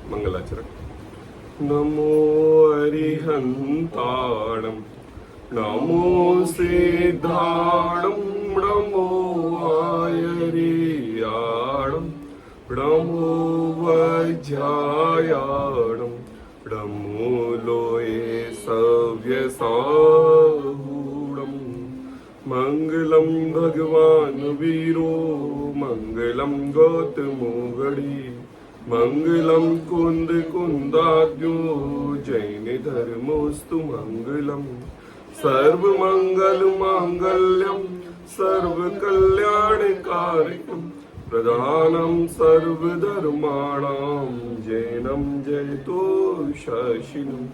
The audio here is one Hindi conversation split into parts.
मंगलाचरण। नमो अरिहंताणं नमो सिद्धाणं नमो आयर्याणं नमो वज्रायाणं नमो लोये सव्यसाहूणम्। मंगलम भगवान वीरो मंगलम गौतमो गढ़ी मंगलम कुंद कुंदाद्यो जैन धर्मोस्तु मंगलम। सर्व मंगल मांगल्यम सर्व कल्याणकारिकम प्रधानम सर्वधर्माणां जैनम जयतो शशिनम।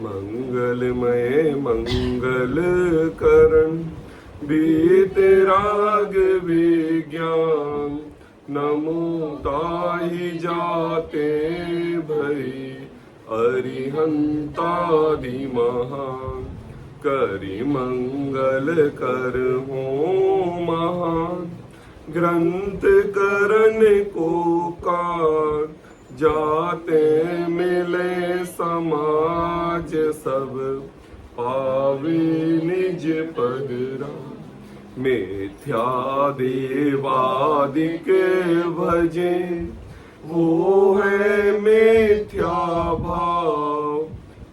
मंगलमय मंगलकरण बीतराग विज्ञान नमो ताहि जाते भई अरिहंतादि महान। करि मंगल कर हो महान ग्रंथ करन को कार जाते मिले समाज सब पावे निज पदरा। मिथ्या देवादिक भजे वो है मिथ्या भाव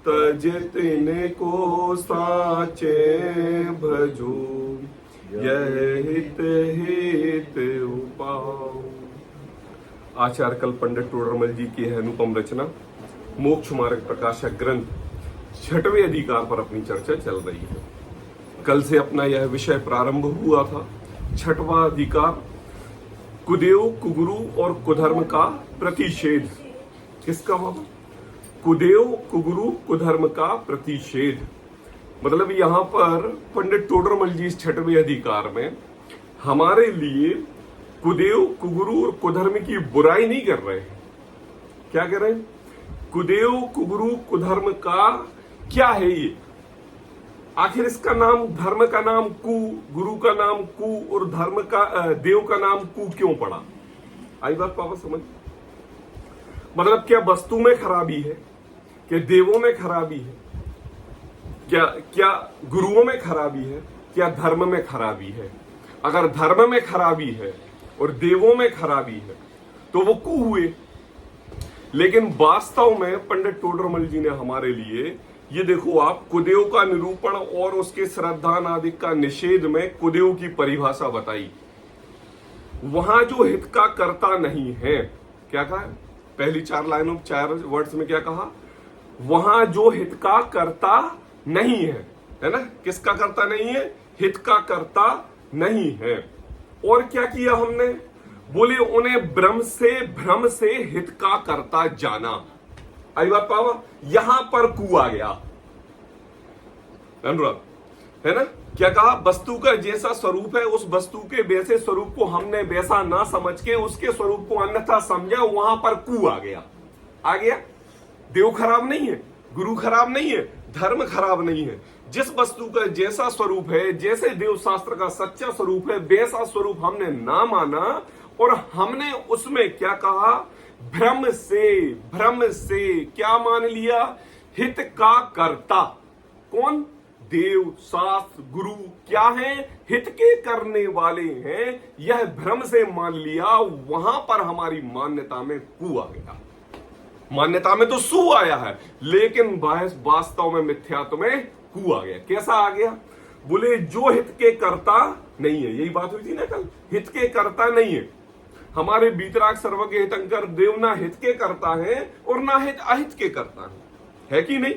तज तिनको साचे भजो यह हित हित उपाव। आचार्य कल पंडित टोडरमल जी की है अनुपम रचना मोक्ष मार्ग प्रकाशक ग्रंथ छठवें अधिकार पर अपनी चर्चा चल रही है। कल से अपना यह विषय प्रारंभ हुआ था। छठवां अधिकार कुदेव कुगुरु और कुधर्म का प्रतिषेध। किसका बाबा? कुदेव कुगुरु कुधर्म का प्रतिषेध। मतलब यहां पर पंडित टोडरमल जी इस छठवें अधिकार में हमारे लिए कुदेव कुगुरु और कुधर्म की बुराई नहीं कर रहे हैं। क्या कह रहे हैं? कुदेव कुगुरु कुधर्म का क्या है ये? आखिर इसका नाम, धर्म का नाम कु, गुरु का नाम कु और धर्म का देव का नाम कु क्यों पड़ा? आई बात पापा समझ? मतलब क्या वस्तु में खराबी है? क्या देवों में खराबी है? क्या गुरुओं में खराबी है? क्या धर्म में खराबी है? अगर धर्म में खराबी है और देवों में खराबी है तो वो कु हुए। लेकिन वास्तव में पंडित टोडरमल जी ने हमारे लिए ये देखो आप कुदेव का निरूपण और उसके श्रद्धानादिक का निषेध में कुदेव की परिभाषा बताई। वहां जो हित का कर्ता नहीं है, क्या कहा? पहली 4 लाइनों 4 वर्ड्स में क्या कहा? वहां जो हित का कर्ता नहीं है ना? किसका कर्ता नहीं है? हित का कर्ता नहीं है। और क्या किया हमने? बोले उन्हें भ्रम से हित का कर्ता जाना। आई बात पावा? यहां पर कु आ गया अनुराग, है ना? क्या कहा? वस्तु का जैसा स्वरूप है उस वस्तु के वैसे स्वरूप को हमने वैसा ना समझ के उसके स्वरूप को अन्यथा समझा, वहां पर कु आ गया। आ गया। देव खराब नहीं है, गुरु खराब नहीं है, धर्म खराब नहीं है। जिस वस्तु का जैसा स्वरूप है, जैसे देव शास्त्र का सच्चा स्वरूप है, वैसा स्वरूप हमने ना माना और हमने उसमें क्या कहा? भ्रम से क्या मान लिया? हित का कर्ता। कौन? देव शास्त्र गुरु क्या है? हित के करने वाले हैं। यह भ्रम से मान लिया, वहां पर हमारी मान्यता में कु आ गया। मान्यता में तो सु आया है, लेकिन वास्तव में मिथ्यात्व में कु आ गया। कैसा आ गया? बोले जो हित के कर्ता नहीं है। यही बात हुई थी ना कल, हित के कर्ता नहीं है। हमारे बीतराग सर्वज्ञ हितंकर देव ना हित के करता है और ना हित अहित के करता है कि नहीं?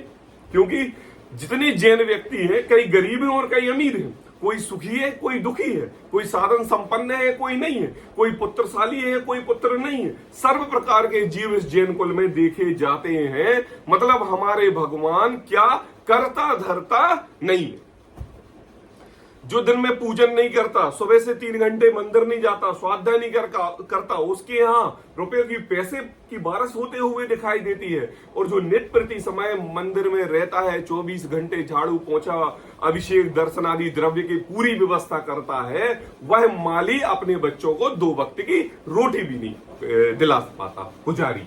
क्योंकि जितने जैन व्यक्ति हैं, कई गरीब हैं और कई अमीर हैं, कोई सुखी है कोई दुखी है, कोई साधन संपन्न है कोई नहीं है, कोई पुत्रशाली है कोई पुत्र नहीं है। सर्व प्रकार के जीव इस जैन कुल में देखे जाते हैं। मतलब हमारे भगवान क्या करता धरता नहीं है। जो दिन में पूजन नहीं करता, सुबह से 3 घंटे मंदिर नहीं जाता, स्वाध्याय नहीं करता, उसके यहाँ रुपए की पैसे की बारिश होते हुए दिखाई देती है। और जो नित्य प्रति समय मंदिर में रहता है, 24 घंटे झाड़ू पोछा अभिषेक दर्शन आदि द्रव्य की पूरी व्यवस्था करता है, वह माली अपने बच्चों को 2 वक्त की रोटी भी नहीं दिला पाता। पुजारी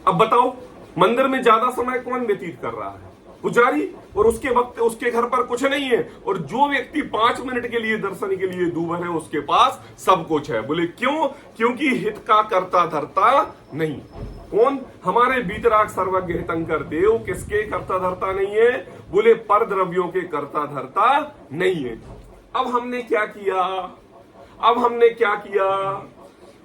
अब बताओ, मंदिर में ज्यादा समय कौन व्यतीत कर रहा है? पुजारी। और उसके वक्त उसके घर पर कुछ नहीं है, और जो व्यक्ति 5 मिनट के लिए दर्शन के लिए दूभर है उसके पास सब कुछ है। बोले क्यों? क्योंकि हित का करता धरता नहीं। कौन? हमारे बीतराग सर्वज्ञ हितंकर देव किसके करता धरता नहीं है? बोले पर द्रव्यों के करता धरता नहीं है। अब हमने क्या किया?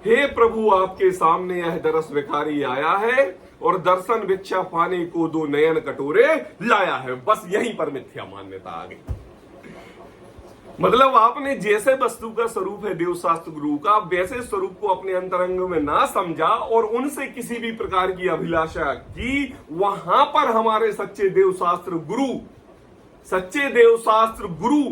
हे प्रभु, आपके सामने यह दरस भिखारी आया है और दर्शन भिक्षा पाने को 2 नयन कटोरे लाया है। बस यहीं पर मिथ्या मान्यता आ गई। मतलब आपने जैसे वस्तु का स्वरूप है देवशास्त्र गुरु का, वैसे स्वरूप को अपने अंतरंग में ना समझा और उनसे किसी भी प्रकार की अभिलाषा की। वहां पर हमारे सच्चे देवशास्त्र गुरु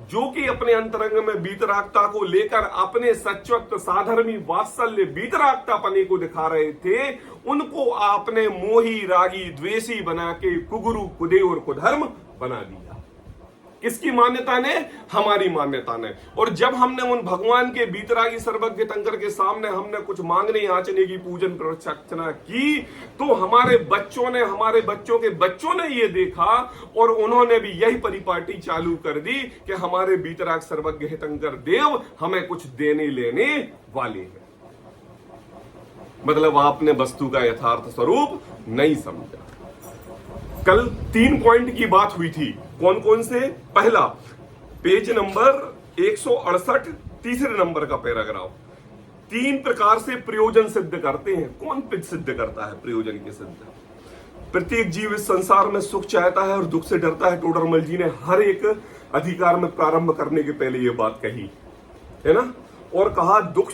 जो कि अपने अंतरंग में बीतरागता को लेकर अपने सच्वत्व साधर्मी वात्सल्य बीतरागता पने को दिखा रहे थे, उनको आपने मोही रागी द्वेषी बना के कुगुरु कुदेव और कुधर्म बना दिया। किसकी मान्यता ने? हमारी मान्यता ने। और जब हमने उन भगवान के बीतरागी सर्वज्ञ तंकर के सामने हमने कुछ मांगने याचने की पूजन प्रदक्षिणा की, तो हमारे बच्चों के बच्चों ने ये देखा और उन्होंने भी यही परिपाटी चालू कर दी कि हमारे बीतराग सर्वज्ञ हितंकर देव हमें कुछ देने लेने वाले हैं। मतलब आपने वस्तु का यथार्थ स्वरूप नहीं समझा। कल 3 पॉइंट की बात हुई थी। कौन कौन से? पहला, पेज नंबर 168, तीसरे नंबर का पैराग्राफ। 3 प्रकार से प्रयोजन सिद्ध करते हैं। कौन सिद्ध करता है प्रयोजन के सिद्ध? प्रत्येक जीव इस संसार में सुख चाहता है और दुख से डरता है। टोडरमल जी ने हर एक अधिकार में प्रारंभ करने के पहले यह बात कही है ना, और कहा दुख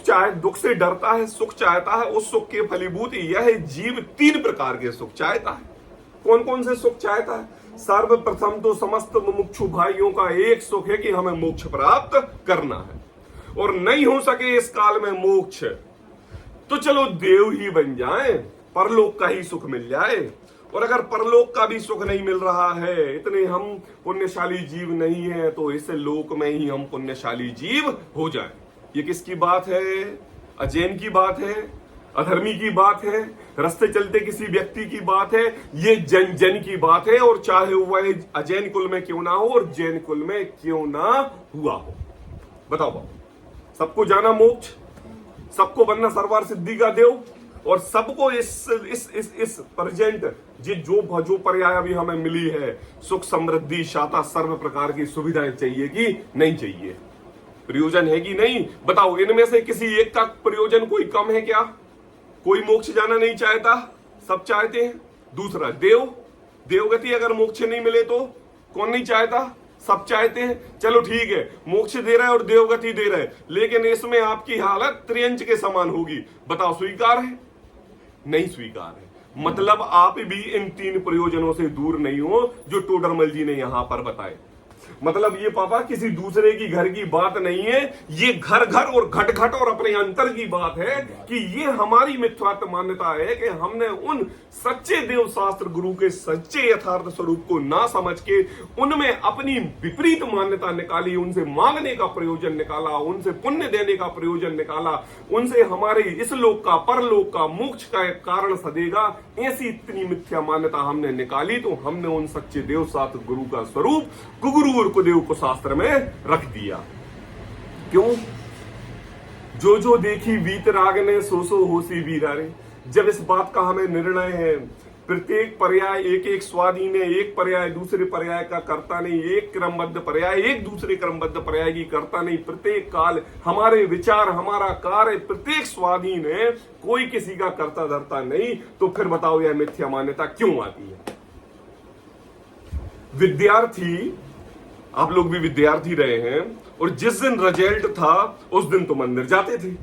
से डरता है, सुख चाहता है। उस सुख के फलीभूत यह जीव 3 प्रकार के सुख चाहता है। कौन कौन से सुख चाहता है? सर्वप्रथम तो समस्त मुमुक्षु भाइयों का एक सुख है कि हमें मोक्ष प्राप्त करना है, और नहीं हो सके इस काल में मोक्ष तो चलो देव ही बन जाएं, परलोक का ही सुख मिल जाए। और अगर परलोक का भी सुख नहीं मिल रहा है, इतने हम पुण्यशाली जीव नहीं है, तो इस लोक में ही हम पुण्यशाली जीव हो जाएं। ये किसकी बात है? अजैन की बात है, अधर्मी की बात है, रास्ते चलते किसी व्यक्ति की बात है। ये जन जन की बात है, और चाहे वह अजैन कुल में क्यों ना हो और जैन कुल में क्यों ना हुआ हो। बताओ, सबको जाना मोक्ष, सबको बनना सरवार सिद्धि का देव, और सबको इस प्रेजेंट जो पर्याय भी हमें मिली है, सुख समृद्धि शाता सर्व प्रकार की सुविधाएं चाहिए कि नहीं चाहिए? प्रयोजन है कि नहीं? बताओ, इनमें से किसी एक का प्रयोजन कोई कम है क्या? कोई मोक्ष जाना नहीं चाहता? सब चाहते हैं। दूसरा, देवगति अगर मोक्ष नहीं मिले तो कौन नहीं चाहता? सब चाहते हैं। चलो ठीक है, मोक्ष दे रहा है और देवगति दे रहा है, लेकिन इसमें आपकी हालत त्रियंच के समान होगी। बताओ, स्वीकार है? नहीं स्वीकार है। मतलब आप भी इन 3 प्रयोजनों से दूर नहीं हो जो टोडरमल जी ने यहां पर बताए। मतलब ये पापा किसी दूसरे की घर की बात नहीं है, ये घर घर और घट घट और अपने अंतर की बात है कि ये हमारी मिथ्यात्व मान्यता है कि हमने उन सच्चे देव शास्त्र गुरु के सच्चे यथार्थ स्वरूप को ना समझ के उनमें अपनी विपरीत मान्यता निकाली, उनसे मांगने का प्रयोजन निकाला, उनसे पुण्य देने का प्रयोजन निकाला, उनसे हमारे इस लोक का परलोक का मोक्ष का एक कारण सदेगा, ऐसी इतनी मिथ्या मान्यता हमने निकाली। तो हमने उन सच्चे देव शास्त्र गुरु का स्वरूप कुगुरु और कुदेव को शास्त्र में रख दिया। क्यों? जो देखी वीतराग ने सो होसी वीरारे। जब इस बात का हमें निर्णय है, प्रत्येक पर्याय एक स्वाधीन है, एक पर्याय दूसरे पर्याय का करता नहीं, एक क्रमबद्ध पर्याय एक दूसरे क्रमबद्ध पर्याय की करता नहीं, प्रत्येक काल हमारे विचार हमारा कार्य प्रत्येक स्वाधीन है, कोई किसी का करता धरता नहीं। तो फिर बताओ यह मिथ्या मान्यता क्यों आती है? विद्यार्थी, आप लोग भी विद्यार्थी रहे हैं, और जिस दिन रिजल्ट था उस दिन तो मंदिर जाते थे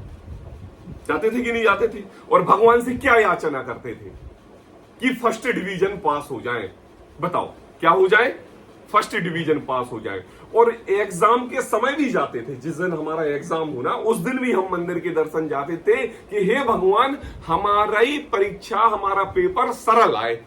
कि नहीं जाते थे? और भगवान से क्या याचना करते थे कि फर्स्ट डिवीजन पास हो जाए। बताओ क्या हो जाए? फर्स्ट डिवीजन पास हो जाए। और एग्जाम के समय भी जाते थे, जिस दिन हमारा एग्जाम होना उस दिन भी हम मंदिर के दर्शन जाते थे कि हे भगवान हमारी परीक्षा हमारा पेपर सरल आए।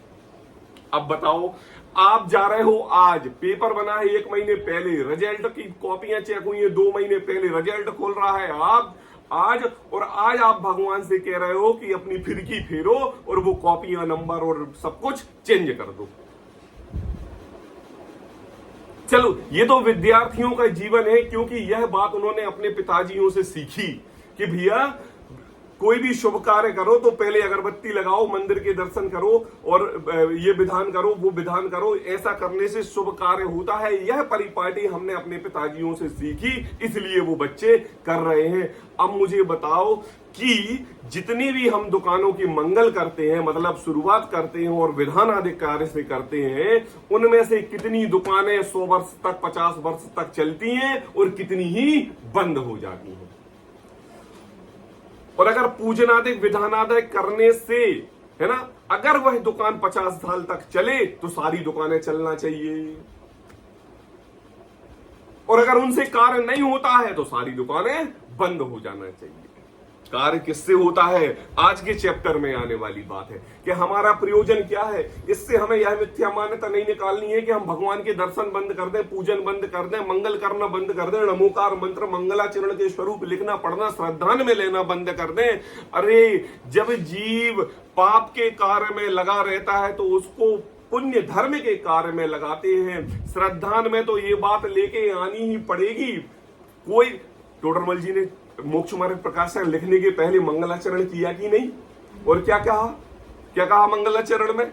अब बताओ, आप जा रहे हो, आज पेपर बना है 1 महीने पहले, रिजल्ट की कॉपियां चेक हुई है 2 महीने पहले, रिजल्ट खोल रहा है, आप आज, और आज आप भगवान से कह रहे हो कि अपनी फिरकी फेरो और वो कॉपियां, नंबर और सब कुछ चेंज कर दो। चलो, ये तो विद्यार्थियों का जीवन है, क्योंकि यह बात उन्होंने अपने पिताजियों से सीखी कि भैया कोई भी शुभ कार्य करो तो पहले अगरबत्ती लगाओ, मंदिर के दर्शन करो और ये विधान करो, वो विधान करो, ऐसा करने से शुभ कार्य होता है। यह परिपाटी हमने अपने पिताजियों से सीखी, इसलिए वो बच्चे कर रहे हैं। अब मुझे बताओ कि जितनी भी हम दुकानों की मंगल करते हैं, मतलब शुरुआत करते हैं और विधान आदि कार्य से करते हैं, उनमें से कितनी दुकानें 100 वर्ष तक, 50 वर्ष तक चलती हैं और कितनी ही बंद हो जाती हैं। और अगर पूजनादिक विधानादिक करने से, है ना, अगर वह दुकान 50 साल तक चले तो सारी दुकानें चलना चाहिए, और अगर उनसे कार्य नहीं होता है तो सारी दुकानें बंद हो जाना चाहिए। कार्य किससे होता है, आज के चैप्टर में आने वाली बात है कि हमारा प्रयोजन क्या है। इससे हमें यह मिथ्या मान्यता नहीं निकालनी है कि हम भगवान के दर्शन बंद कर दें, पूजन बंद कर दें, मंगल करना बंद कर दें, नमोकार मंत्र, मंगलाचरण के स्वरूप लिखना पढ़ना, श्रद्धान में लेना बंद कर दें। अरे, जब जीव पाप के कार्य में लगा रहता है तो उसको पुण्य धर्म के कार्य में लगाते हैं। श्रद्धान में तो ये बात लेके आनी ही पड़ेगी। कोई टोडरमल जी ने मोक्ष मार्ग प्रकाशन लिखने के पहले मंगलाचरण किया कि नहीं, और क्या कहा मंगलाचरण में,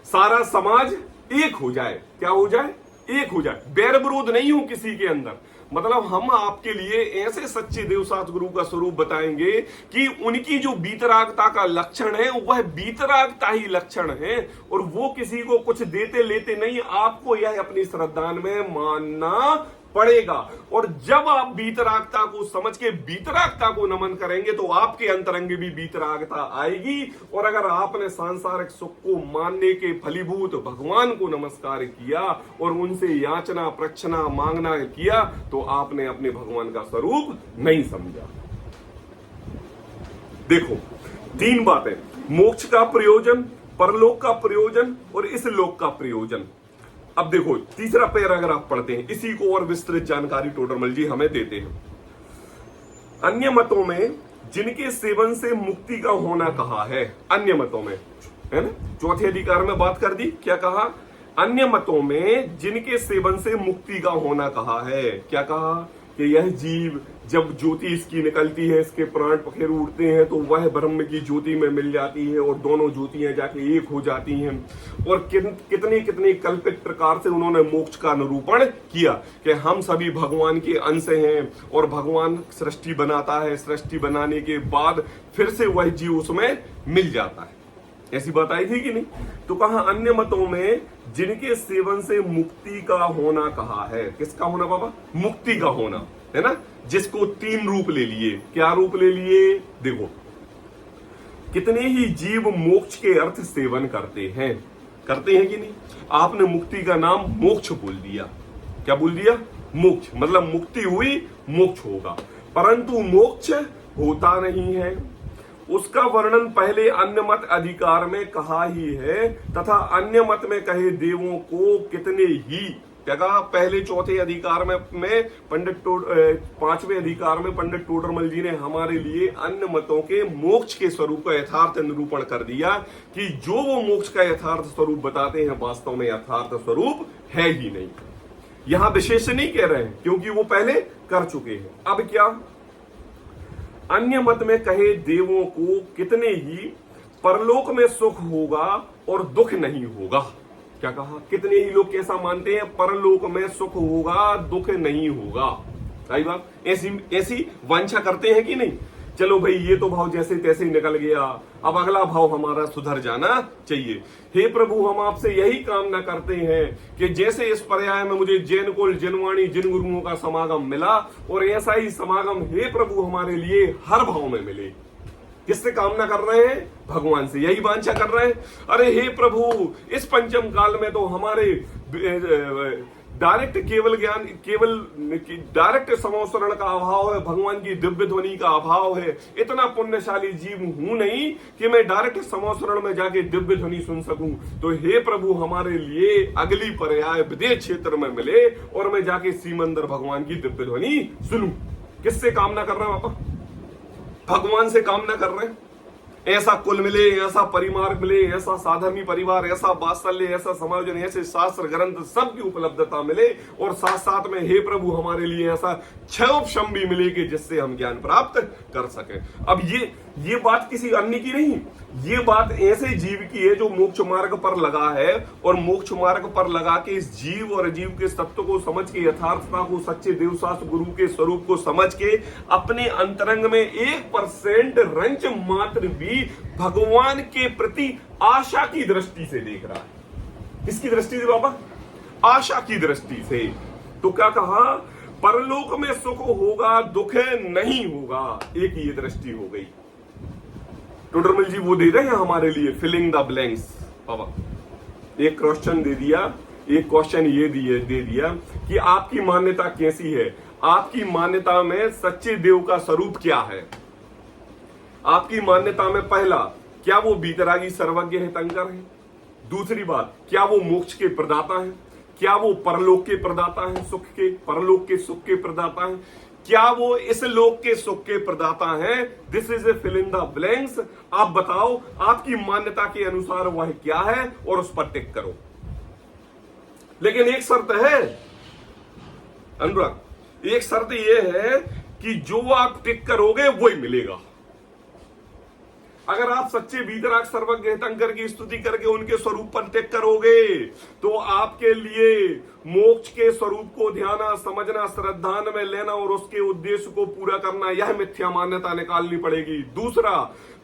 सारा समाज एक हो जाए। क्या हो जाए? एक हो जाए, बैर विरोध नहीं हो किसी के अंदर। मतलब हम आपके लिए ऐसे सच्चे देवसात गुरु का स्वरूप बताएंगे कि उनकी जो बीतरागता का लक्षण है वह बीतरागता ही लक्षण है, और वो किसी को कुछ देते लेते नहीं। आपको यह अपनी श्रद्धान में मानना पड़ेगा, और जब आप बीतरागता को समझ के बीतरागता को नमन करेंगे तो आपके अंतरंग भी बीतरागता आएगी। और अगर आपने सांसारिक सुख को मानने के फलीभूत भगवान को नमस्कार किया और उनसे याचना प्रक्षना मांगना किया तो आपने अपने भगवान का स्वरूप नहीं समझा। देखो, 3 बातें, मोक्ष का प्रयोजन, परलोक का प्रयोजन और इस लोक का प्रयोजन। अब देखो, तीसरा पैराग्राफ पढ़ते हैं, इसी को और विस्तृत जानकारी टोडरमल जी हमें देते हैं। अन्य मतों में जिनके सेवन से मुक्ति का होना कहा है, अन्य मतों में, है ना, चौथे अधिकार में बात कर दी। क्या कहा? अन्य मतों में जिनके सेवन से मुक्ति का होना कहा है। क्या कहा? कि यह जीव जब ज्योति इसकी निकलती है, इसके प्राण पखेरु उड़ते हैं तो वह ब्रह्म की ज्योति में मिल जाती है और दोनों ज्योतियां जाके एक हो जाती हैं। और कितने कितने कल्पित प्रकार से उन्होंने मोक्ष का निरूपण किया कि हम सभी भगवान के अंश हैं और भगवान सृष्टि बनाता है, सृष्टि बनाने के बाद फिर से वह जीव उसमें मिल जाता है। ऐसी बात आई थी कि नहीं? तो कहा अन्य मतों में जिनके सेवन से मुक्ति का होना कहा है। किसका होना बाबा? मुक्ति का होना, है ना, जिसको 3 रूप ले लिए। क्या रूप ले लिए? देखो, कितने ही जीव मोक्ष के अर्थ सेवन करते हैं कि नहीं? आपने मुक्ति का नाम मोक्ष बोल दिया। क्या बोल दिया? मोक्ष, मतलब मुक्ति हुई, मोक्ष होगा, परंतु मोक्ष होता नहीं है। उसका वर्णन पहले अन्य मत अधिकार में कहा ही है, तथा अन्य मत में कहे देवों को कितने ही। क्या कहा? पहले चौथे अधिकार में पंडित 5वें अधिकार में पंडित टोडरमल जी ने हमारे लिए अन्य मतों के मोक्ष के स्वरूप का यथार्थ निरूपण कर दिया कि जो वो मोक्ष का यथार्थ स्वरूप बताते हैं वास्तव में यथार्थ स्वरूप है ही नहीं। यहां विशेष नहीं कह रहे हैं क्योंकि वो पहले कर चुके हैं। अब क्या? अन्य मत में कहे देवों को कितने ही परलोक में सुख होगा और दुख नहीं होगा। क्या कहा? कितने ही लोग कैसा मानते हैं? परलोक में सुख होगा, दुख नहीं होगा। सही बात, ऐसी वांछा करते हैं कि नहीं? चलो भाई, ये तो भाव जैसे तैसे ही निकल गया, अब अगला भाव हमारा सुधर जाना चाहिए। हे प्रभु, हम आपसे यही कामना करते हैं कि जैसे इस पर्याय में मुझे जैन कुल, जनवाणी, जिन गुरुओं का समागम मिला, और ऐसा ही समागम हे प्रभु हमारे लिए हर भाव में मिले। किससे कामना कर रहे हैं? भगवान से, यही वांछा कर रहे हैं। अरे हे प्रभु, इस पंचम काल में तो हमारे डायरेक्ट केवल ज्ञान, केवल डायरेक्ट समोसरण का अभाव है, भगवान की दिव्य ध्वनि का अभाव है। इतना पुण्यशाली जीव हूं नहीं कि मैं डायरेक्ट समोसरण में जाके दिव्य ध्वनि सुन सकूं। तो हे प्रभु, हमारे लिए अगली पर्याय विदेश क्षेत्र में मिले और मैं जाके सीमंदर भगवान की दिव्य ध्वनि सुनूं। किससे कामना कर रहा हूं पापा? भगवान से कामना कर रहे हैं ऐसा कुल मिले, ऐसा परिवार मिले, ऐसा साधर्मी परिवार, ऐसा वात्सल्य, ऐसा समायोजन, ऐसे शास्त्र ग्रंथ सब की उपलब्धता मिले, और साथ साथ में हे प्रभु हमारे लिए ऐसा क्षयोपशम भी मिले कि जिससे हम ज्ञान प्राप्त कर सके। अब ये बात किसी अन्य की नहीं, ये बात ऐसे जीव की है जो मोक्ष मार्ग पर लगा है, और मोक्ष मार्ग पर लगा के इस जीव और अजीव के तत्व को समझ के, यथार्थता को, सच्चे देवशास्त्र गुरु के स्वरूप को समझ के अपने अंतरंग में 1% रंच मात्र भी भगवान के प्रति आशा की दृष्टि से देख रहा है। किसकी दृष्टि से बाबा? आशा की दृष्टि से। तो क्या कहा? परलोक में सुख होगा, दुख नहीं होगा। एक ये दृष्टि हो गई। टोडरमल जी वो दे रहे हैं हमारे लिए फिलिंग द ब्लैंक्स। बाबा एक क्वेश्चन दे दिया, एक क्वेश्चन ये दे दिया कि आपकी मान्यता कैसी है, आपकी मान्यता में सच्चे देव का स्वरूप क्या है। आपकी मान्यता में पहला, क्या वो बीतरागी सर्वज्ञ है, तंकर है? दूसरी बात, क्या वो मोक्ष के प्रदाता है? क्या वो परलोक के प्रदाता है, सुख के, परलोक के सुख के प्रदाता है? क्या वो इस लोक के सुख के प्रदाता है? This is a fill in the blanks. आप बताओ आपकी मान्यता के अनुसार वह क्या है और उस पर टिक करो। लेकिन एक शर्त है अनुराग, एक शर्त यह है कि जो आप टिक करोगे वही मिलेगा। अगर आप सच्चे बीतराग सर्वज्ञ हितंकर की स्तुति करके उनके स्वरूप पर टिक करोगे तो आपके लिए मोक्ष के स्वरूप को ध्याना, समझना, श्रद्धान में लेना और उसके उद्देश्य को पूरा करना, यह मिथ्या मान्यता निकालनी पड़ेगी। दूसरा,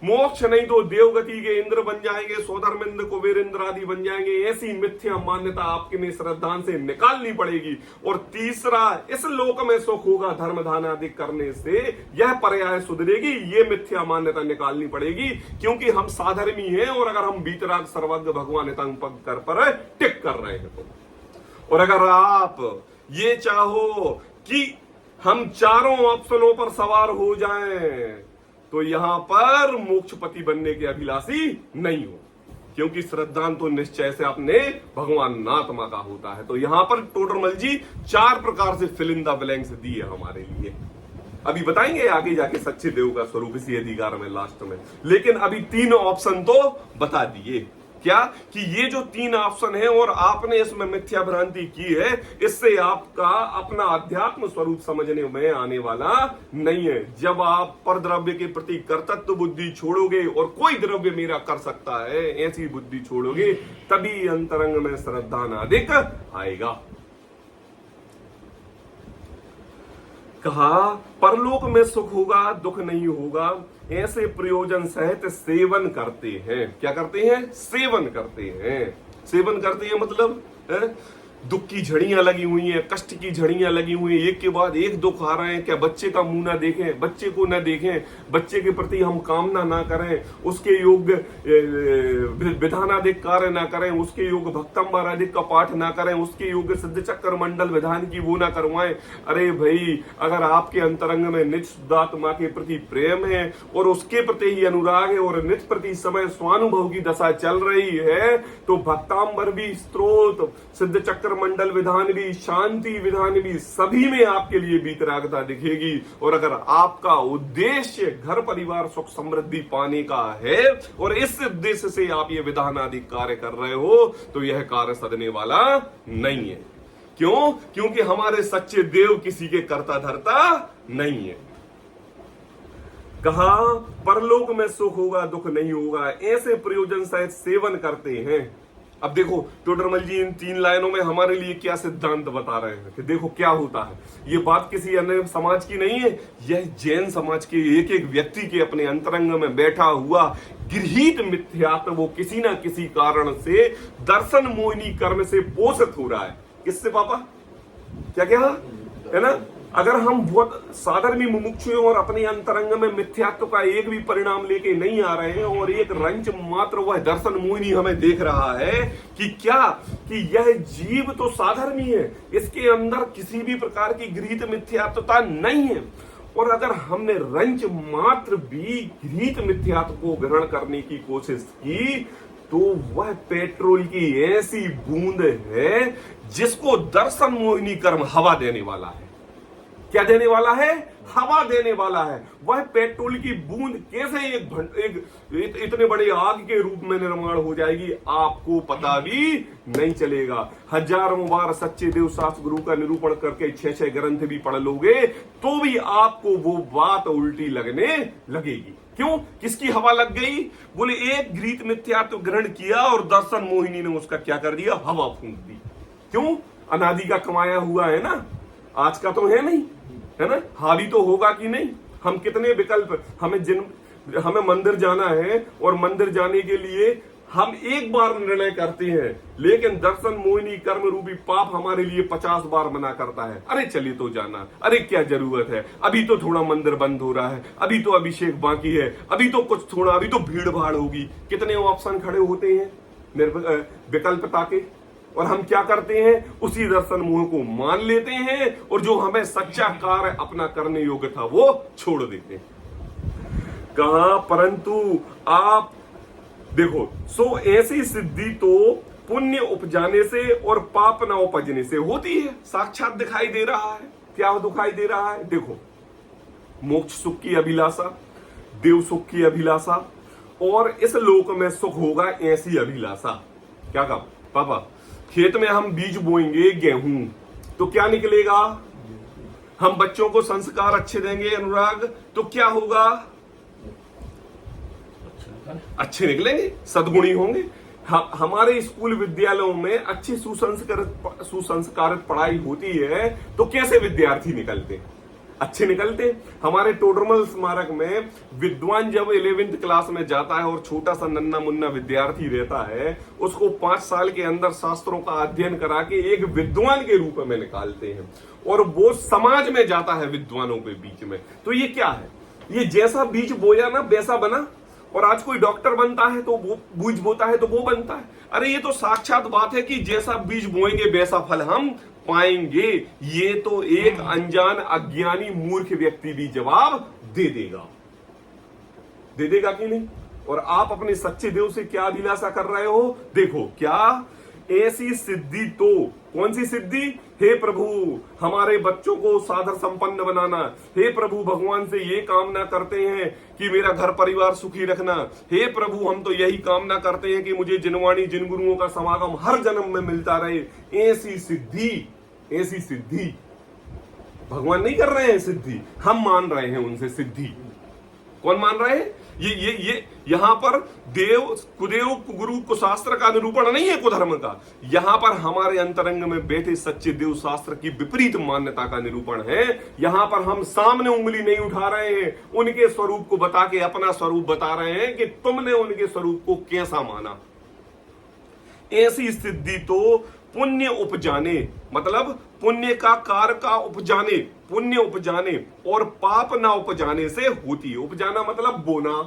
मोक्ष नहीं तो देवगति के इंद्र बन जाएंगे, सौधर्मेंद्र कुबेर इंद्र आदि बन जाएंगे, ऐसी मिथ्या मान्यता आपके में श्रद्धान से निकालनी पड़ेगी। और तीसरा, इस लोक में सुख होगा धर्म दान आदि करने से, यह पर्याय सुधरेगी, ये मिथ्या मान्यता निकालनी पड़ेगी। क्योंकि हम साधर्मी हैं और अगर हम बीतराग सर्वज्ञ भगवान हितंकर पर टिक कर रहे हैं तो, और अगर आप ये चाहो कि हम चारों ऑप्शनों पर सवार हो जाएं तो यहां पर मोक्षपति बनने के अभिलाषी नहीं हो, क्योंकि श्रद्धान तो निश्चय से अपने भगवान नात्मा का होता है। तो यहां पर टोडरमल जी 4 प्रकार से फिल इन द ब्लैंक्स दिए हमारे लिए। अभी बताएंगे आगे जाके सच्चे देव का स्वरूप इसी अधिकार में लास्ट में, लेकिन अभी 3 ऑप्शन तो बता दिए। क्या कि ये जो 3 ऑप्शन है और आपने इसमें मिथ्या भ्रांति की है, इससे आपका अपना अध्यात्म स्वरूप समझने में आने वाला नहीं है। जब आप पर द्रव्य के प्रति कर्तृत्व बुद्धि छोड़ोगे और कोई द्रव्य मेरा कर सकता है ऐसी बुद्धि छोड़ोगे, तभी अंतरंग में श्रद्धा नादिक आएगा। कहा परलोक में सुख होगा, दुख नहीं होगा, ऐसे प्रयोजन सहित सेवन करते हैं। क्या करते हैं? सेवन करते हैं। सेवन करते हैं मतलब दुख की झड़ियां लगी हुई हैं, कष्ट की झड़ियां लगी हुई हैं, एक के बाद एक दुख आ रहे हैं। क्या बच्चे का मुंह ना देखें, बच्चे को ना देखें, बच्चे के प्रति हम कामना ना करें, उसके योग्य विधानाधिक कार्य ना करें, उसके योग्य भक्तम्बराधिक का पाठ ना करें, उसके योग्य सिद्ध चक्र मंडल विधान की वो ना करवाएं। अरे भाई, अगर आपके अंतरंग में नित्य शुद्धात्मा के प्रति प्रेम है और उसके प्रति ही अनुराग है और नित्य प्रति समय स्वानुभव की दशा चल रही है, तो भक्तांबर भी, स्त्रोत, सिद्ध चक्र मंडल विधान भी, शांति विधान भी, सभी में आपके लिए बीतरागता दिखेगी। और अगर आपका उद्देश्य घर परिवार सुख समृद्धि पाने का है और इस उद्देश्य से आप ये विधान आदि कार्य कर रहे हो, तो यह कार्य सदने वाला नहीं है। क्यों? क्योंकि हमारे सच्चे देव किसी के कर्ता धर्ता नहीं है। कहा परलोक में सुख होगा, दुख नहीं होगा, ऐसे प्रयोजन सहित सेवन करते हैं। अब देखो टोडरमल जी इन 3 लाइनों में हमारे लिए क्या सिद्धांत बता रहे हैं कि देखो क्या होता है। ये बात किसी अन्य समाज की नहीं है, यह जैन समाज के एक एक व्यक्ति के अपने अंतरंग में बैठा हुआ गृहीत मिथ्यात्व वो किसी ना किसी कारण से दर्शन मोहिनी कर्म से पोषित हो रहा है। किससे पापा? क्या क्या है ना? अगर हम बहुत साधर्मी मुमुक्षु हैं और अपने अंतरंग में मिथ्यात्व का एक भी परिणाम लेके नहीं आ रहे हैं और एक रंच मात्र वह दर्शन मोहिनी हमें देख रहा है कि क्या कि यह जीव तो साधर्मी है, इसके अंदर किसी भी प्रकार की गृहीत मिथ्यात्वता नहीं है, और अगर हमने रंच मात्र भी गृहीत मिथ्यात्व को ग्रहण करने की कोशिश की तो वह पेट्रोल की ऐसी बूंद है जिसको दर्शन मोहिनी कर्म हवा देने वाला है। क्या देने वाला है? हवा देने वाला है। वह पेट्रोल की बूंद कैसे एक इतने बड़े आग के रूप में निर्माण हो जाएगी, आपको पता भी नहीं चलेगा। हजारों बार सच्चे देव शास्त्र गुरु का निरूपण करके 6 ग्रंथ भी पढ़ लोगे तो भी आपको वो बात उल्टी लगने लगेगी। क्यों? किसकी हवा लग गई? बोले एक गीत मिथ्यात्व ग्रहण किया और दर्शन मोहिनी ने उसका क्या कर दिया? हवा फूंक दी। क्यों? अनादि का कमाया हुआ है ना, आज का तो है नहीं, है ना? हावी तो होगा कि नहीं। हम कितने विकल्प, हमें मंदिर जाना है और मंदिर जाने के लिए हम एक बार निर्णय करते हैं, लेकिन दर्शन मोहिनी कर्म रूपी पाप हमारे लिए 50 बार मना करता है। अरे चलिए तो जाना, अरे क्या जरूरत है, अभी तो थोड़ा मंदिर बंद हो रहा है, अभी तो अभिषेक बाकी है, अभी तो कुछ थोड़ा, अभी तो भीड़ भाड़ होगी। कितने ऑप्शन खड़े होते हैं विकल्पता के, और हम क्या करते हैं? उसी दर्शन मोह को मान लेते हैं और जो हमें सच्चा कार्य अपना करने योग्य था वो छोड़ देते हैं। कहा परंतु आप देखो, सो ऐसी सिद्धि तो पुण्य उपजाने से और पाप न उपजने से होती है। साक्षात दिखाई दे रहा है। क्या दिखाई दे रहा है? देखो, मोक्ष सुख की अभिलाषा, देव सुख की अभिलाषा और इस लोक में सुख होगा ऐसी अभिलाषा। क्या कहा पापा? खेत में हम बीज बोएंगे गेहूं, तो क्या निकलेगा? हम बच्चों को संस्कार अच्छे देंगे अनुराग, तो क्या होगा? अच्छे निकलेंगे, सद्गुणी होंगे। हमारे स्कूल विद्यालयों में अच्छी सुसंस्कारित पढ़ाई होती है तो कैसे विद्यार्थी निकलते हैं? अच्छे निकलते हैं। हमारे टोडरमल स्मारक में विद्वान जब 11वीं क्लास में जाता है और छोटा सा नन्ना मुन्ना विद्यार्थी रहता है, उसको 5 साल के अंदर शास्त्रों का अध्ययन करा के एक विद्वान के रूप में निकालते हैं और वो समाज में जाता है विद्वानों के बीच में। तो ये क्या है? ये जैसा बीज बोया ना वैसा बना। और आज कोई डॉक्टर बनता है तो वो बीज बोता है तो वो बनता है। अरे ये तो साक्षात बात है कि जैसा बीज बोएंगे वैसा फल हम पाएंगे। ये तो एक अनजान अज्ञानी मूर्ख व्यक्ति भी जवाब दे देगा कि नहीं? और आप अपने सच्चे देव से क्या अभिलाषा कर रहे हो? देखो, क्या ऐसी सिद्धि तो, कौन सी सिद्धि? हे प्रभु, हमारे बच्चों को साधर संपन्न बनाना। हे प्रभु, भगवान से ये कामना करते हैं कि मेरा घर परिवार सुखी रखना। हे प्रभु, हम तो यही कामना करते हैं कि मुझे जिनवाणी जिन गुरुओं का समागम हर जन्म में मिलता रहे। ऐसी सिद्धि भगवान नहीं कर रहे हैं सिद्धि, हम मान रहे हैं उनसे सिद्धि। कौन मान रहे हैं? ये यहां पर कुदेव गुरु कुशास्त्र का निरूपण नहीं है, कुधर्म का। यहां पर हमारे अंतरंग में बैठे सच्चे देव शास्त्र की विपरीत मान्यता का निरूपण है। यहां पर हम सामने उंगली नहीं उठा रहे हैं, उनके स्वरूप को बता के अपना स्वरूप बता रहे हैं कि तुमने उनके स्वरूप को कैसा माना। ऐसी सिद्धि तो पुण्य उपजाने, मतलब पुण्य का कार्य का उपजाने, पुण्य उपजाने और पाप ना उपजाने से होती है। उपजाना मतलब बोना।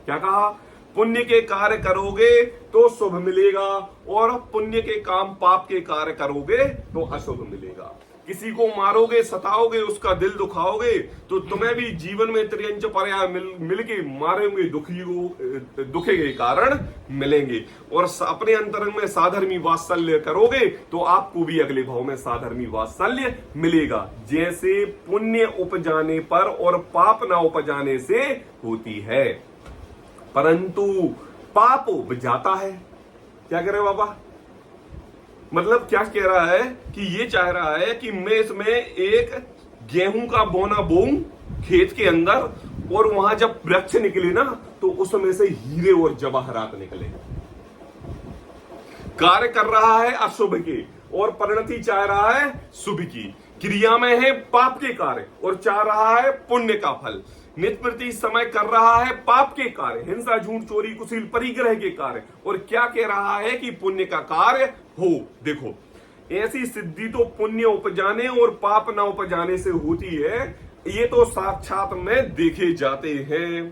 क्या कहा? पुण्य के कार्य करोगे तो शुभ मिलेगा और पुण्य के काम पाप के कार्य करोगे तो अशुभ मिलेगा। किसी को मारोगे, सताओगे, उसका दिल दुखाओगे तो तुम्हें भी जीवन में त्रियंच पर्याय मिलके मारेंगे, दुखे के कारण मिलेंगे। और अपने अंतरंग में साधर्मी वात्सल्य करोगे तो आपको भी अगले भाव में साधर्मी वात्सल्य मिलेगा। जैसे पुण्य उपजाने पर और पाप न उपजाने से होती है, परंतु पाप उपजाता है। क्या कह रहे हो बाबा? मतलब क्या कह रहा है कि ये चाह रहा है कि मैं इसमें एक गेहूं का बोना बोऊं खेत के अंदर, और वहां जब वृक्ष निकले ना तो उसमें से हीरे और जवाहरात निकले। कार्य कर रहा है अशुभ के और परिणति चाह रहा है शुभ की। क्रिया में है पाप के कार्य और चाह रहा है पुण्य का फल। नित्य प्रति समय कर रहा है पाप के कार्य, हिंसा, झूठ, चोरी, कुशील, परिग्रह के कार्य, और क्या कह रहा है कि पुण्य का कार्य हो। देखो, ऐसी सिद्धि तो पुण्य उपजाने और पाप न उपजाने से होती है। ये तो साक्षात में देखे जाते हैं,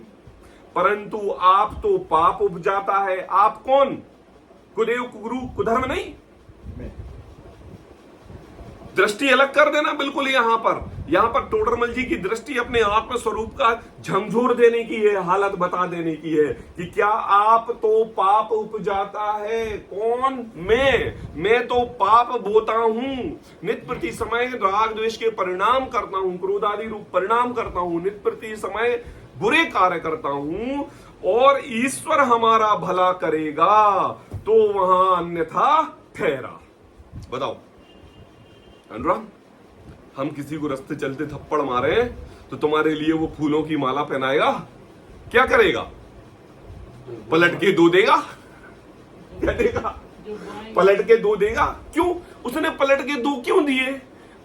परंतु आप तो पाप उपजाता है। आप कौन? कुदेव गुरु कुधर्म नहीं। दृष्टि अलग कर देना बिल्कुल। यहां पर यहां पर टोडरमल जी की दृष्टि अपने आत्म स्वरूप का झंझोर देने की है, हालत बता देने की है कि क्या आप तो पाप उपजाता है। कौन? मैं तो पाप बोता हूं, नित्य प्रति समय राग द्वेष के परिणाम करता हूं, क्रोध आदि रूप परिणाम करता हूं, नित्य प्रति समय बुरे कार्य करता हूं, और ईश्वर हमारा भला करेगा तो वहां अन्यथा ठहरा। बताओ अनुराग, हम किसी को रास्ते चलते थप्पड़ मारे तो तुम्हारे लिए वो फूलों की माला पहनाएगा? क्या करेगा? पलट के दो देगा? क्या देगा? पलट के दो देगा। क्यों? उसने पलट के दो क्यों दिए?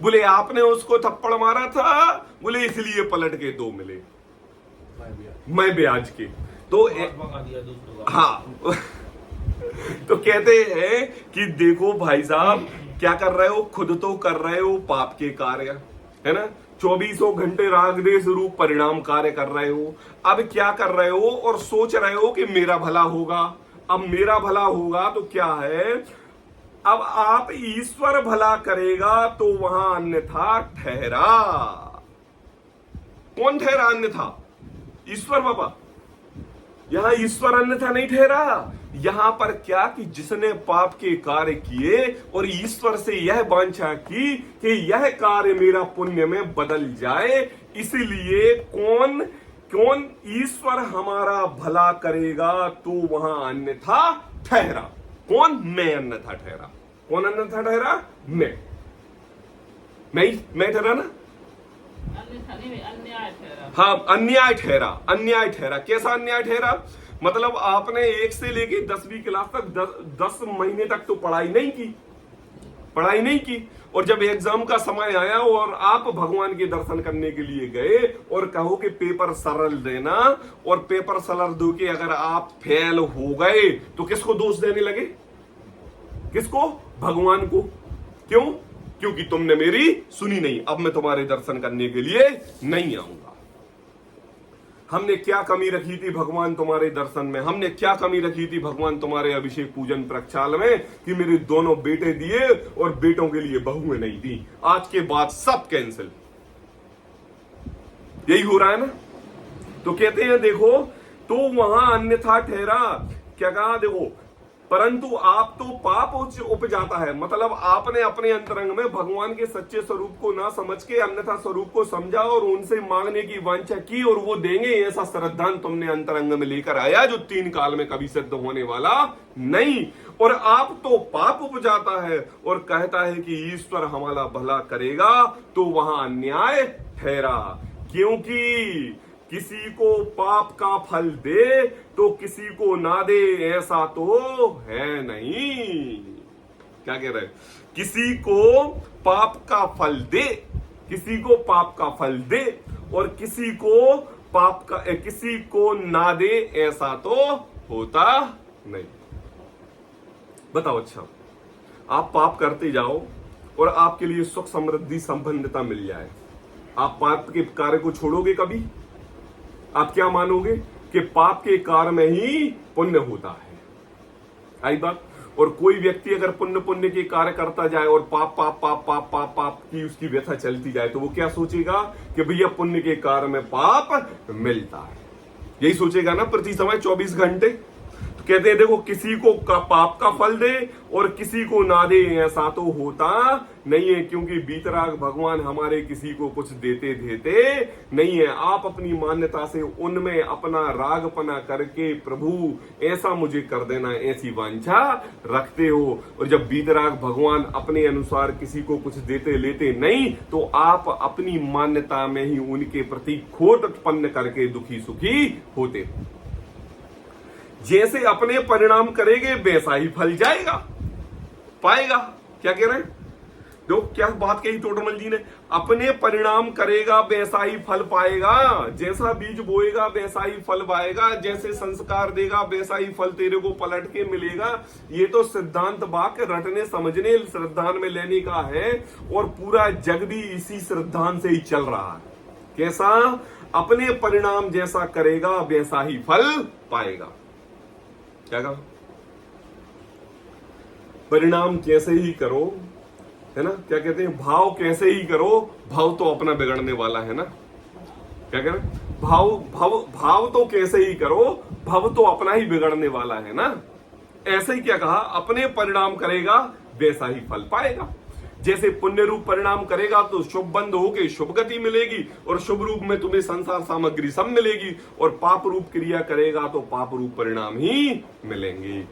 बोले आपने उसको थप्पड़ मारा था, बोले इसलिए पलट के दो मिले, मैं ब्याज के। तो हाँ तो कहते हैं कि देखो भाई साहब, क्या कर रहे हो? खुद तो कर रहे हो पाप के कार्य, है ना, 24 घंटे राग द्वेष रूप परिणाम कार्य कर रहे हो। अब क्या कर रहे हो? और सोच रहे हो कि मेरा भला होगा। अब मेरा भला होगा तो क्या है, अब आप ईश्वर भला करेगा तो वहां अन्यथा ठहरा। कौन ठहरा अन्यथा? ईश्वर बाबा। यहां ईश्वर अन्यथा नहीं ठहरा। यहां पर क्या कि जिसने पाप के कार्य किए और ईश्वर से यह वांछा की कि यह कार्य मेरा पुण्य में बदल जाए, इसलिए कौन ईश्वर हमारा भला करेगा तो वहां अन्यथा ठहरा। कौन? मैं अन्यथा ठहरा। कौन अन्यथा ठहरा? मैं ठहरा ना। हाँ, अन्याय ठहरा। अन्याय ठहरा। कैसा अन्याय ठहरा? मतलब आपने 1 से लेके 10वीं क्लास तक 10 महीने तक तो पढ़ाई नहीं की, और जब एग्जाम का समय आया और आप भगवान के दर्शन करने के लिए गए और कहो कि पेपर सरल देना, और पेपर सरल दो के अगर आप फेल हो गए तो किसको दोष देने लगे? किसको? भगवान को। क्यों? क्योंकि तुमने मेरी सुनी नहीं, अब मैं तुम्हारे दर्शन करने के लिए नहीं आऊंगा। हमने क्या कमी रखी थी भगवान तुम्हारे दर्शन में? हमने क्या कमी रखी थी भगवान तुम्हारे अभिषेक पूजन प्रक्षाल में कि मेरे दोनों बेटे दिए और बेटों के लिए बहुएं नहीं दी? आज के बाद सब कैंसिल। यही हो रहा है ना। तो कहते हैं देखो, तो वहां अन्यथा ठहरा। क्या कहा? देखो, परंतु आप तो पाप उपजाता है। मतलब आपने अपने अंतरंग में भगवान के सच्चे स्वरूप को ना समझ के अन्यथा स्वरूप को समझा और उनसे मांगने की वांछा की, और वो देंगे ऐसा श्रद्धा तुमने अंतरंग में लेकर आया जो 3 काल में कभी सिद्ध होने वाला नहीं। और आप तो पाप उपजाता है और कहता है कि ईश्वर हमारा भला करेगा तो वहां अन्याय ठहरा। क्योंकि किसी को पाप का फल दे तो किसी को ना दे, ऐसा तो है नहीं। क्या कह रहे? किसी को पाप का फल दे, किसी को पाप का फल दे और किसी को ना दे, ऐसा तो होता नहीं। बताओ। अच्छा, आप पाप करते जाओ और आपके लिए सुख समृद्धि संपन्नता मिल जाए, आप पाप के कार्य को छोड़ोगे कभी? आप क्या मानोगे कि पाप के कार्य में ही पुण्य होता है? आई बात। और कोई व्यक्ति अगर पुण्य के कार्य करता जाए और पाप पाप पाप पाप पाप पाप की उसकी व्यथा चलती जाए तो वो क्या सोचेगा कि भैया पुण्य के कार्य में पाप मिलता है। यही सोचेगा ना प्रति समय 24 घंटे। तो कहते हैं देखो, किसी को पाप का फल दे और किसी को ना दे, ऐसा तो होता नहीं है। क्योंकि बीतराग भगवान हमारे किसी को कुछ देते नहीं है। आप अपनी मान्यता से उनमें अपना रागपना करके प्रभु ऐसा मुझे कर देना, ऐसी वांछा रखते हो। और जब बीतराग भगवान अपने अनुसार किसी को कुछ देते लेते नहीं, तो आप अपनी मान्यता में ही उनके प्रति खोट उत्पन्न करके दुखी सुखी होते हो। जैसे अपने परिणाम करेंगे वैसा ही फल जाएगा, पाएगा। क्या कह रहे हैं? देखो क्या बात कही टोडरमल जी ने, अपने परिणाम करेगा वैसा ही फल पाएगा। जैसा बीज बोएगा वैसा ही फल पाएगा, जैसे संस्कार देगा वैसा ही फल तेरे को पलट के मिलेगा। ये तो सिद्धांत वाक्य रटने समझने श्रद्धा में लेने का है, और पूरा जग भी इसी सिद्धांत से ही चल रहा है। कैसा? अपने परिणाम जैसा करेगा वैसा ही फल पाएगा। क्या कहा? परिणाम कैसे ही करो, है ना, क्या कहते हैं, भाव कैसे ही करो, भाव तो अपना बिगड़ने वाला है ना। क्या कह रहे, भाव भाव भाव तो कैसे ही करो, भाव तो अपना ही बिगड़ने वाला है ना। ऐसे ही क्या कहा, अपने परिणाम करेगा वैसा ही फल पाएगा। जैसे पुण्य रूप परिणाम करेगा तो शुभ बंध होके शुभ गति मिलेगी और शुभ रूप में तुम्हें संसार सामग्री सब मिलेगी, और पाप रूप क्रिया करेगा तो पाप रूप परिणाम ही मिलेंगे।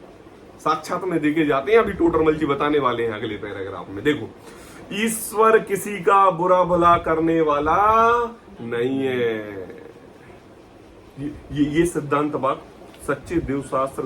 साक्षात में देखे जाते हैं, अभी टोडरमल जी बताने वाले हैं अगले पैराग्राफ में। देखो, ईश्वर किसी का बुरा भला करने वाला नहीं है। ये सिद्धांत बात सच्चे देवशास्त्र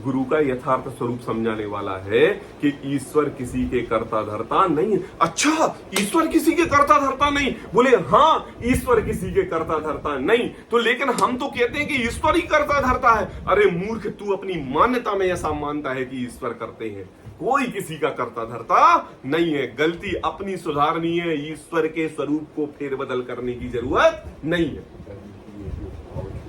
गुरु का यथार्थ स्वरूप समझाने वाला है कि ईश्वर किसी के कर्ता धर्ता नहीं है। अच्छा, ईश्वर किसी के कर्ता धर्ता नहीं, बोले हाँ ईश्वर किसी के कर्ता धर्ता नहीं, तो लेकिन हम तो कहते हैं कि ईश्वर ही कर्ता धर्ता है। अरे मूर्ख, तू अपनी मान्यता में ऐसा मानता है कि ईश्वर करते हैं, कोई किसी का कर्ता धर्ता नहीं है। गलती अपनी सुधारनी है, ईश्वर के स्वरूप को फेरबदल करने की जरूरत नहीं है।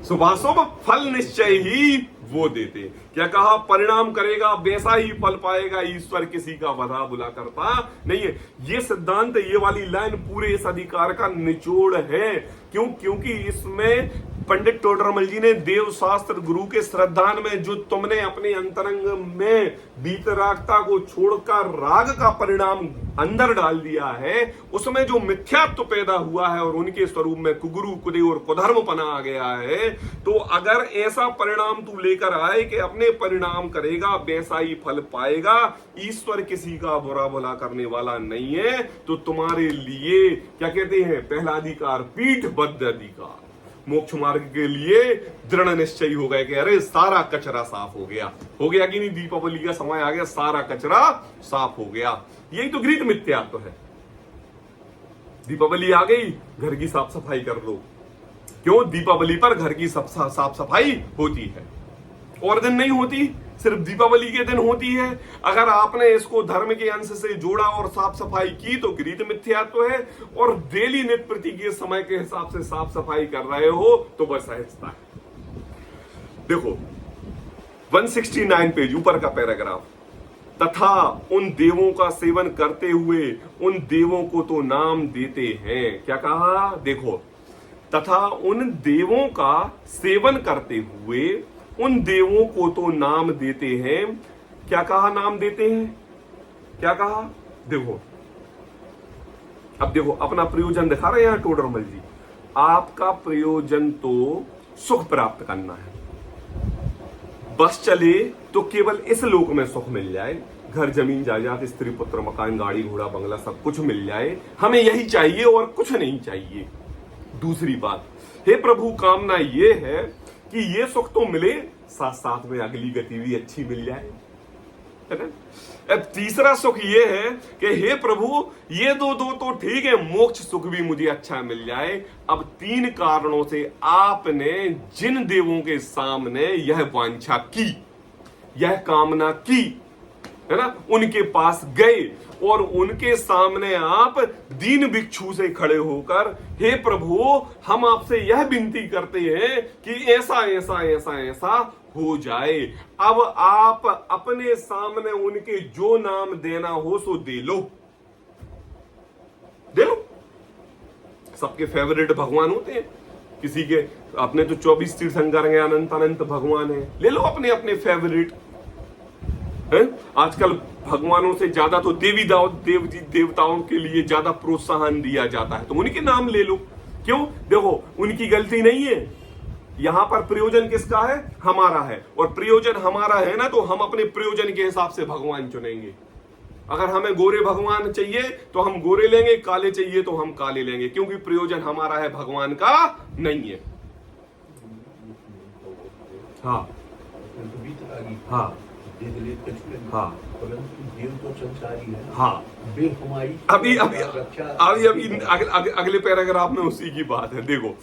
शुभाशुभ फल निश्चय ही वो देते। क्या कहा, परिणाम करेगा वैसा ही फल पाएगा, ईश्वर किसी का भला बुला करता नहीं है। ये सिद्धांत, ये वाली लाइन पूरे इस अधिकार का निचोड़ है। क्योंकि इसमें पंडित टोडरमल जी ने देव शास्त्र गुरु के श्रद्धान में जो तुमने अपने अंतरंग में वीतरागता को छोड़कर राग का परिणाम अंदर डाल दिया है, उसमें जो मिथ्यात्व पैदा हुआ है और उनके स्वरूप में कुगुरु कुदे और कुधर्म पना आ गया है, तो अगर ऐसा परिणाम तू लेकर आए कि अपने परिणाम करेगा वैसा ही फल पाएगा, ईश्वर किसी का बुरा भला करने वाला नहीं है, तो तुम्हारे लिए क्या कहते हैं, पहला अधिकार पीठबद्ध अधिकार, मोक्ष मार्ग के लिए दृढ़ निश्चय हो गए कि अरे सारा कचरा साफ हो गया कि नहीं, दीपावली का समय आ गया, सारा कचरा साफ हो गया। यही तो गृहीत मिथ्यात्व है। दीपावली आ गई, घर की साफ सफाई कर लो। क्यों, दीपावली पर घर की साफ सफाई होती है, और दिन नहीं होती, सिर्फ दीपावली के दिन होती है। अगर आपने इसको धर्म के अंश से जोड़ा और साफ सफाई की तो गृहीत मिथ्यात्व है, और डेली नित्य प्रति के समय के हिसाब से साफ सफाई कर रहे हो तो बस सहजता है। देखो 169 पेज ऊपर का पैराग्राफ, तथा उन देवों का सेवन करते हुए उन देवों को तो नाम देते हैं। क्या कहा, देखो, तथा उन देवों का सेवन करते हुए उन देवों को तो नाम देते हैं। क्या कहा, नाम देते हैं, क्या कहा, देखो, अब देखो अपना प्रयोजन दिखा रहे हैं यहां टोडरमल जी। आपका प्रयोजन तो सुख प्राप्त करना है, बस चले तो केवल इस लोक में सुख मिल जाए, घर जमीन जायदाद स्त्री पुत्र मकान गाड़ी घोड़ा बंगला सब कुछ मिल जाए, हमें यही चाहिए और कुछ नहीं चाहिए। दूसरी बात, हे प्रभु, कामना ये है कि ये सुख तो मिले, साथ साथ में अगली गति भी अच्छी मिल जाए, है ना। अब तीसरा सुख ये है कि हे प्रभु, ये दो तो ठीक है, मोक्ष सुख भी मुझे अच्छा मिल जाए। अब 3 कारणों से आपने जिन देवों के सामने यह वांछा की, यह कामना की, है ना, उनके पास गए और उनके सामने आप दीन भिक्षु से खड़े होकर, हे प्रभु, हम आपसे यह विनती करते हैं कि ऐसा ऐसा ऐसा ऐसा हो जाए। अब आप अपने सामने उनके जो नाम देना हो सो दे लो, दे लो। सबके फेवरेट भगवान होते हैं, किसी के अपने तो 24 तीर्थंकर हैं, अनंत अनंत भगवान है, ले लो अपने अपने फेवरेट है। आजकल भगवानों से ज्यादा तो देवताओं के लिए ज्यादा प्रोत्साहन दिया जाता है, तो उनके नाम ले लो। क्यों, देखो उनकी गलती नहीं है, यहां पर प्रयोजन किसका है, हमारा है, और प्रयोजन हमारा है ना, तो हम अपने प्रयोजन के हिसाब से भगवान चुनेंगे। अगर हमें गोरे भगवान चाहिए तो हम गोरे लेंगे, काले चाहिए तो हम काले लेंगे, क्योंकि प्रयोजन हमारा है, भगवान का नहीं है। हाँ हाँ हाँ, देव तो संसारी है। हाँ, हमारी अभी अगले पैराग्राफ में उसी की बात है। देखो,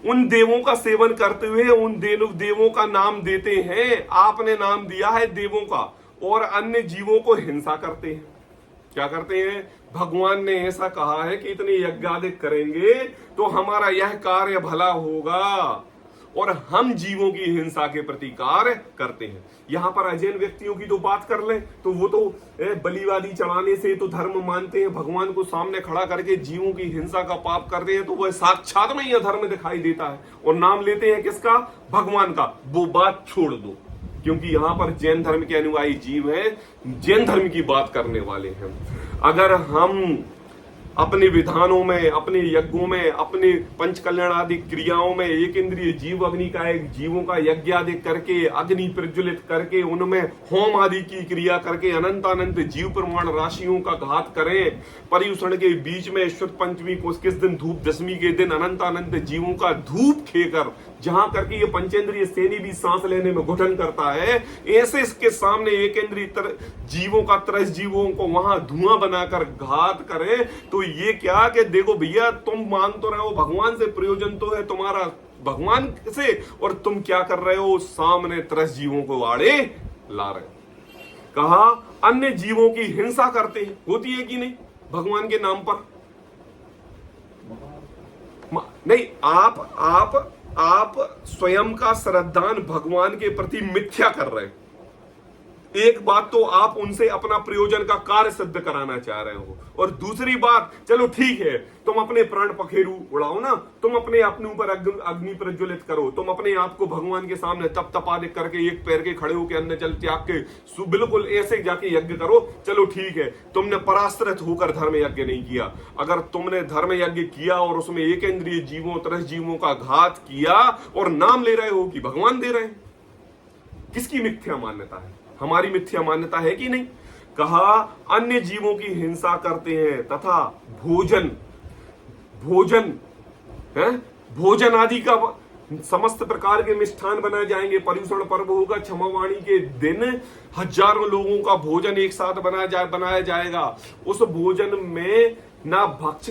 उन देवों का सेवन करते हुए उन देवों का नाम देते हैं। आपने नाम दिया है देवों का, और अन्य जीवों को हिंसा करते हैं। क्या करते हैं, भगवान ने ऐसा कहा है कि इतने यज्ञादिक करेंगे तो हमारा यह कार्य भला होगा, और हम जीवों की हिंसा के प्रति कार्य करते हैं। यहां पर अजैन व्यक्तियों की तो बात कर ले तो वो तो बलिवादी चढ़ाने से तो धर्म मानते हैं, भगवान को सामने खड़ा करके जीवों की हिंसा का पाप करते हैं, तो वह साक्षात में यह धर्म दिखाई देता है और नाम लेते हैं किसका? भगवान का। वो बात छोड़ दो, क्योंकि यहां पर जैन धर्म के अनुयायी जीव हैं, जैन धर्म की बात करने वाले हैं। अगर हम अपने विधानों में, अपने यज्ञों में, अपने पंच कल्याण आदि क्रियाओं में एक इंद्रिय जीव अग्नि का, एक जीवों का यज्ञ आदि करके, अग्नि प्रज्वलित करके, उनमें होम आदि की क्रिया करके अनंत अनंत जीव प्रमाण राशियों का घात करें, पर्युषण के बीच में शुद्ध पंचमी को किस दिन, धूप दशमी के दिन अनंत अनंत जीवों का धूप खेकर, जहां करके ये पंचेंद्रिय सेनी भी सांस लेने में घुटन करता है, ऐसे इसके सामने एक इंद्रिय जीवों का, 30 जीवों को वहां धुआं बनाकर घात करे, तो ये क्या कि देखो भैया, तुम मान तो रहे हो भगवान से, प्रयोजन तो है तुम्हारा भगवान से, और तुम क्या कर रहे हो? सामने 30 जीवों को आड़े ला रहे हो। कहा अन्य जीवों की हिंसा करते हैं, होती है कि नहीं भगवान के नाम पर? नहीं, आप स्वयं का श्रद्धान भगवान के प्रति मिथ्या कर रहे हो। एक बात तो आप उनसे अपना प्रयोजन का कार्य सिद्ध कराना चाह रहे हो, और दूसरी बात, चलो ठीक है, तुम अपने प्राण पखेरु उड़ाओ ना, तुम अपने ऊपर अग्नि प्रज्वलित करो, तुम अपने आप को भगवान के सामने तप तपादिक करके एक पैर के खड़े होकर अन्न जल त्याग के बिल्कुल ऐसे जाके यज्ञ करो, चलो ठीक है, तुमने पराश्रित होकर धर्म यज्ञ नहीं किया। अगर तुमने धर्म यज्ञ किया और उसमें एक इंद्रिय जीवों, 30 जीवों का घात किया और नाम ले रहे हो कि भगवान दे रहे हैं, किसकी मिथ्या मान्यता है? हमारी मिथ्या मान्यता है कि नहीं? कहा अन्य जीवों की हिंसा करते हैं तथा भोजन आदि का समस्त प्रकार के मिष्ठान बनाए जाएंगे। पर्युषण पर्व होगा, क्षमावाणी के दिन हजारों लोगों का भोजन एक साथ बनाया जाएगा। उस भोजन में ना भक्ष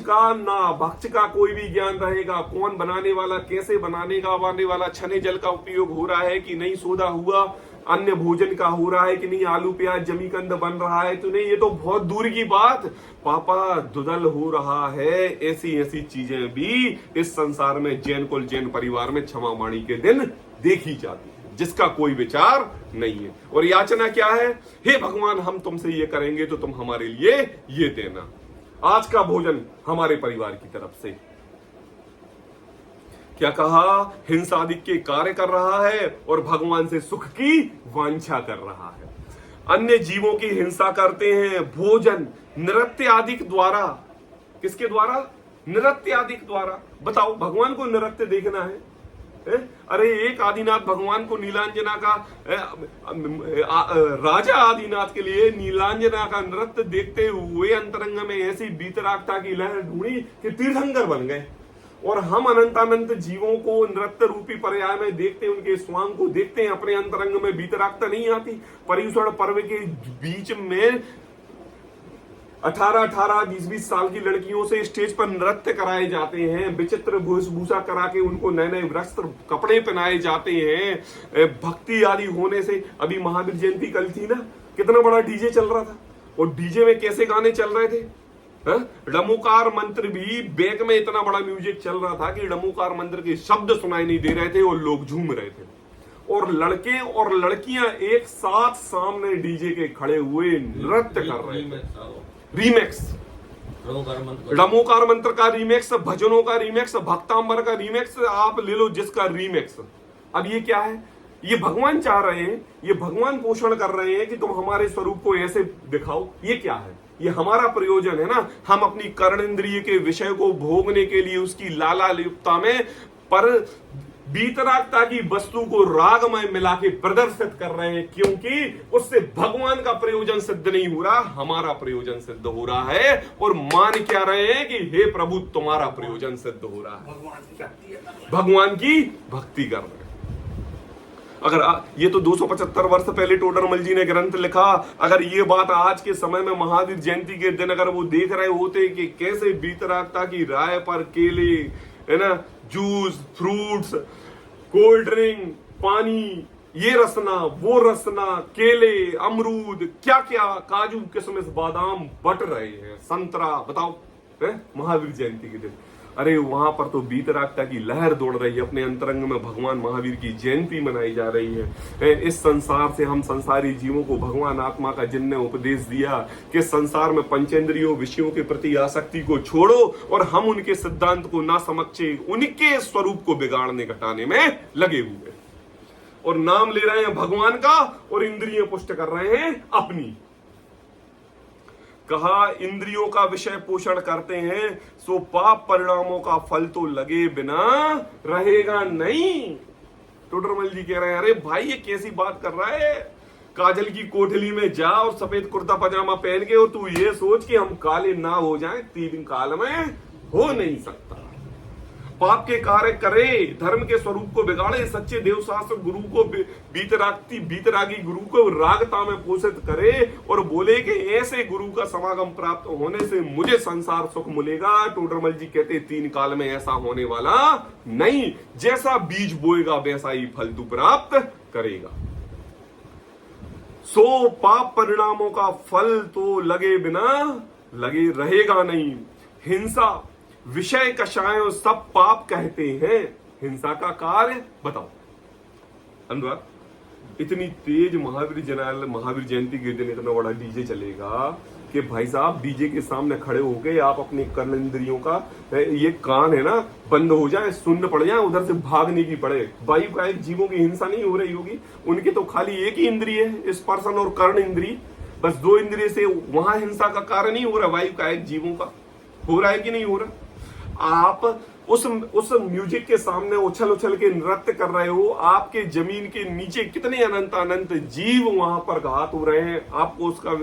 का कोई भी ज्ञान रहेगा, कौन बनाने वाला, कैसे बनाने वाला, छने जल का उपयोग हो रहा है कि नहीं, सोदा हुआ अन्य भोजन का हो रहा है कि नहीं, आलू प्याज जमीकंद बन रहा है तो नहीं, ये तो बहुत दूर की बात, पापा दुदल हो रहा है। ऐसी चीजें भी इस संसार में जैन कुल, जैन परिवार में क्षमावाणी के दिन देखी जाती है, जिसका कोई विचार नहीं है। और याचना क्या है? हे भगवान, हम तुमसे ये करेंगे तो तुम हमारे लिए ये देना, आज का भोजन हमारे परिवार की तरफ से। क्या कहा? हिंसा आदि के कार्य कर रहा है और भगवान से सुख की वांछा कर रहा है। अन्य जीवों की हिंसा करते हैं भोजन, नृत्य आदि द्वारा। किसके द्वारा? नृत्य आदि द्वारा। बताओ, भगवान को नृत्य देखना है? अरे एक आदिनाथ भगवान को नीलांजना का, राजा आदिनाथ के लिए नीलांजना का नृत्य देखते हुए अंतरंग में ऐसी बीतरागता की लहर ढूंढी कि तीर्थंकर बन गए। और हम अनंत जीवों को नृत्य रूपी पर्याय में देखते हैं, उनके स्वांग को देखते हैं, अपने अंतरंग में बीतरागता नहीं आती। पर्युषण पर्व के बीच में 18-18, 20-20 साल की लड़कियों से स्टेज पर नृत्य कराए जाते हैं, विचित्र वेशभूषा करा के उनको नए नए वस्त्र कपड़े पहनाए जाते हैं, भक्ति आदि होने से। अभी महावीर जयंती कल थी ना, कितना बड़ा डीजे चल रहा था, और डीजे में कैसे गाने चल रहे थे? डमोकार मंत्र भी बैक में इतना बड़ा म्यूजिक चल रहा था कि डमोकार मंत्र के शब्द सुनाई नहीं दे रहे थे और लोग झूम रहे थे, और लड़के और लड़कियां एक साथ सामने डीजे के खड़े हुए नृत्य कर रहे थे। रीमेक्स, डमोकार मंत्र का रीमेक्स, भजनों का रीमेक्स, भक्तांबर का रीमेक्स, आप ले लो जिसका रीमेक्स। अब ये क्या है? ये भगवान चाह रहे हैं, ये भगवान पोषण कर रहे हैं कि तुम हमारे स्वरूप को ऐसे दिखाओ। ये क्या है? ये हमारा प्रयोजन है ना, हम अपनी कर्णेंद्रिय के विषय को भोगने के लिए उसकी लालालिप्तता में पर बीतरागता की वस्तु को रागमय मिला के प्रदर्शित कर रहे हैं, क्योंकि उससे भगवान का प्रयोजन सिद्ध नहीं हो रहा, हमारा प्रयोजन सिद्ध हो रहा है। और मान क्या रहे हैं कि हे प्रभु, तुम्हारा प्रयोजन सिद्ध हो रहा है, भगवान की भक्ति कर रहे हैं। अगर ये तो 275 वर्ष पहले टोडरमल जी ने ग्रंथ लिखा, अगर ये बात आज के समय में महावीर जयंती के दिन अगर वो देख रहे होते कि कैसे बीतरागता की राय पर केले, है ना, जूस, फ्रूट्स, कोल्ड ड्रिंक, पानी, ये रसना, वो रसना, केले, अमरूद, क्या क्या, काजू, किशमिश, बादाम बट रहे हैं, संतरा, बताओ, महावीर जयंती के दिन। अरे वहां पर तो वीतरागता की लहर दौड़ रही है, अपने अंतरंग में भगवान महावीर की जयंती मनाई जा रही है। इस संसार से हम संसारी जीवों को भगवान आत्मा का जिनने उपदेश दिया कि संसार में पंचेंद्रियों विषयों के प्रति आसक्ति को छोड़ो, और हम उनके सिद्धांत को ना समझे उनके स्वरूप को बिगाड़ने घटाने में लगे हुए, और नाम ले रहे हैं भगवान का और इंद्रियां पुष्ट कर रहे हैं अपनी। कहा इंद्रियों का विषय पोषण करते हैं सो पाप परिणामों का फल तो लगे बिना रहेगा नहीं। टोडरमल जी कह रहे हैं, अरे भाई ये कैसी बात कर रहा है, काजल की कोठली में जा और सफेद कुर्ता पजामा पहन के और तू ये सोच कि हम काले ना हो जाएं, 3 काल में हो नहीं सकता। पाप के कार्य करे, धर्म के स्वरूप को बिगाड़े, सच्चे देवशास्त्र गुरु को बीतरागी गुरु को रागता में पोषित करे और बोले कि ऐसे गुरु का समागम प्राप्त होने से मुझे संसार सुख मिलेगा। टोडरमल जी कहते 3 काल में ऐसा होने वाला नहीं, जैसा बीज बोएगा वैसा ही फल तू प्राप्त करेगा। सो पाप परिणामों का फल तो लगे बिना लगे रहेगा नहीं। हिंसा विषय कषायों सब पाप कहते हैं। हिंसा का कार्य बताओ। अनुराग, इतनी तेज महावीर जयंती के दिन इतना बड़ा डीजे चलेगा कि भाई साहब डीजे के सामने खड़े होके आप अपने कर्म इंद्रियों का ये कान है ना बंद हो जाए, सुन्न पड़ जाए, उधर से भागने की पड़े। वायु कायिक जीवों की हिंसा नहीं हो रही होगी, उनके तो खाली एक ही इंद्रिय है, स्पर्शन और कर्ण इंद्रिय, बस 2 इंद्रिय से वहां हिंसा का कार्य नहीं हो रहा। वायु कायिक जीवों का हो रहा है कि नहीं हो रहा? आप उस म्यूजिक के सामने उछल उछल के नृत्य कर रहे हो, आपके जमीन के नीचे कितने अनंत जीव वहां पर घात हो रहे हैं, आपको उसका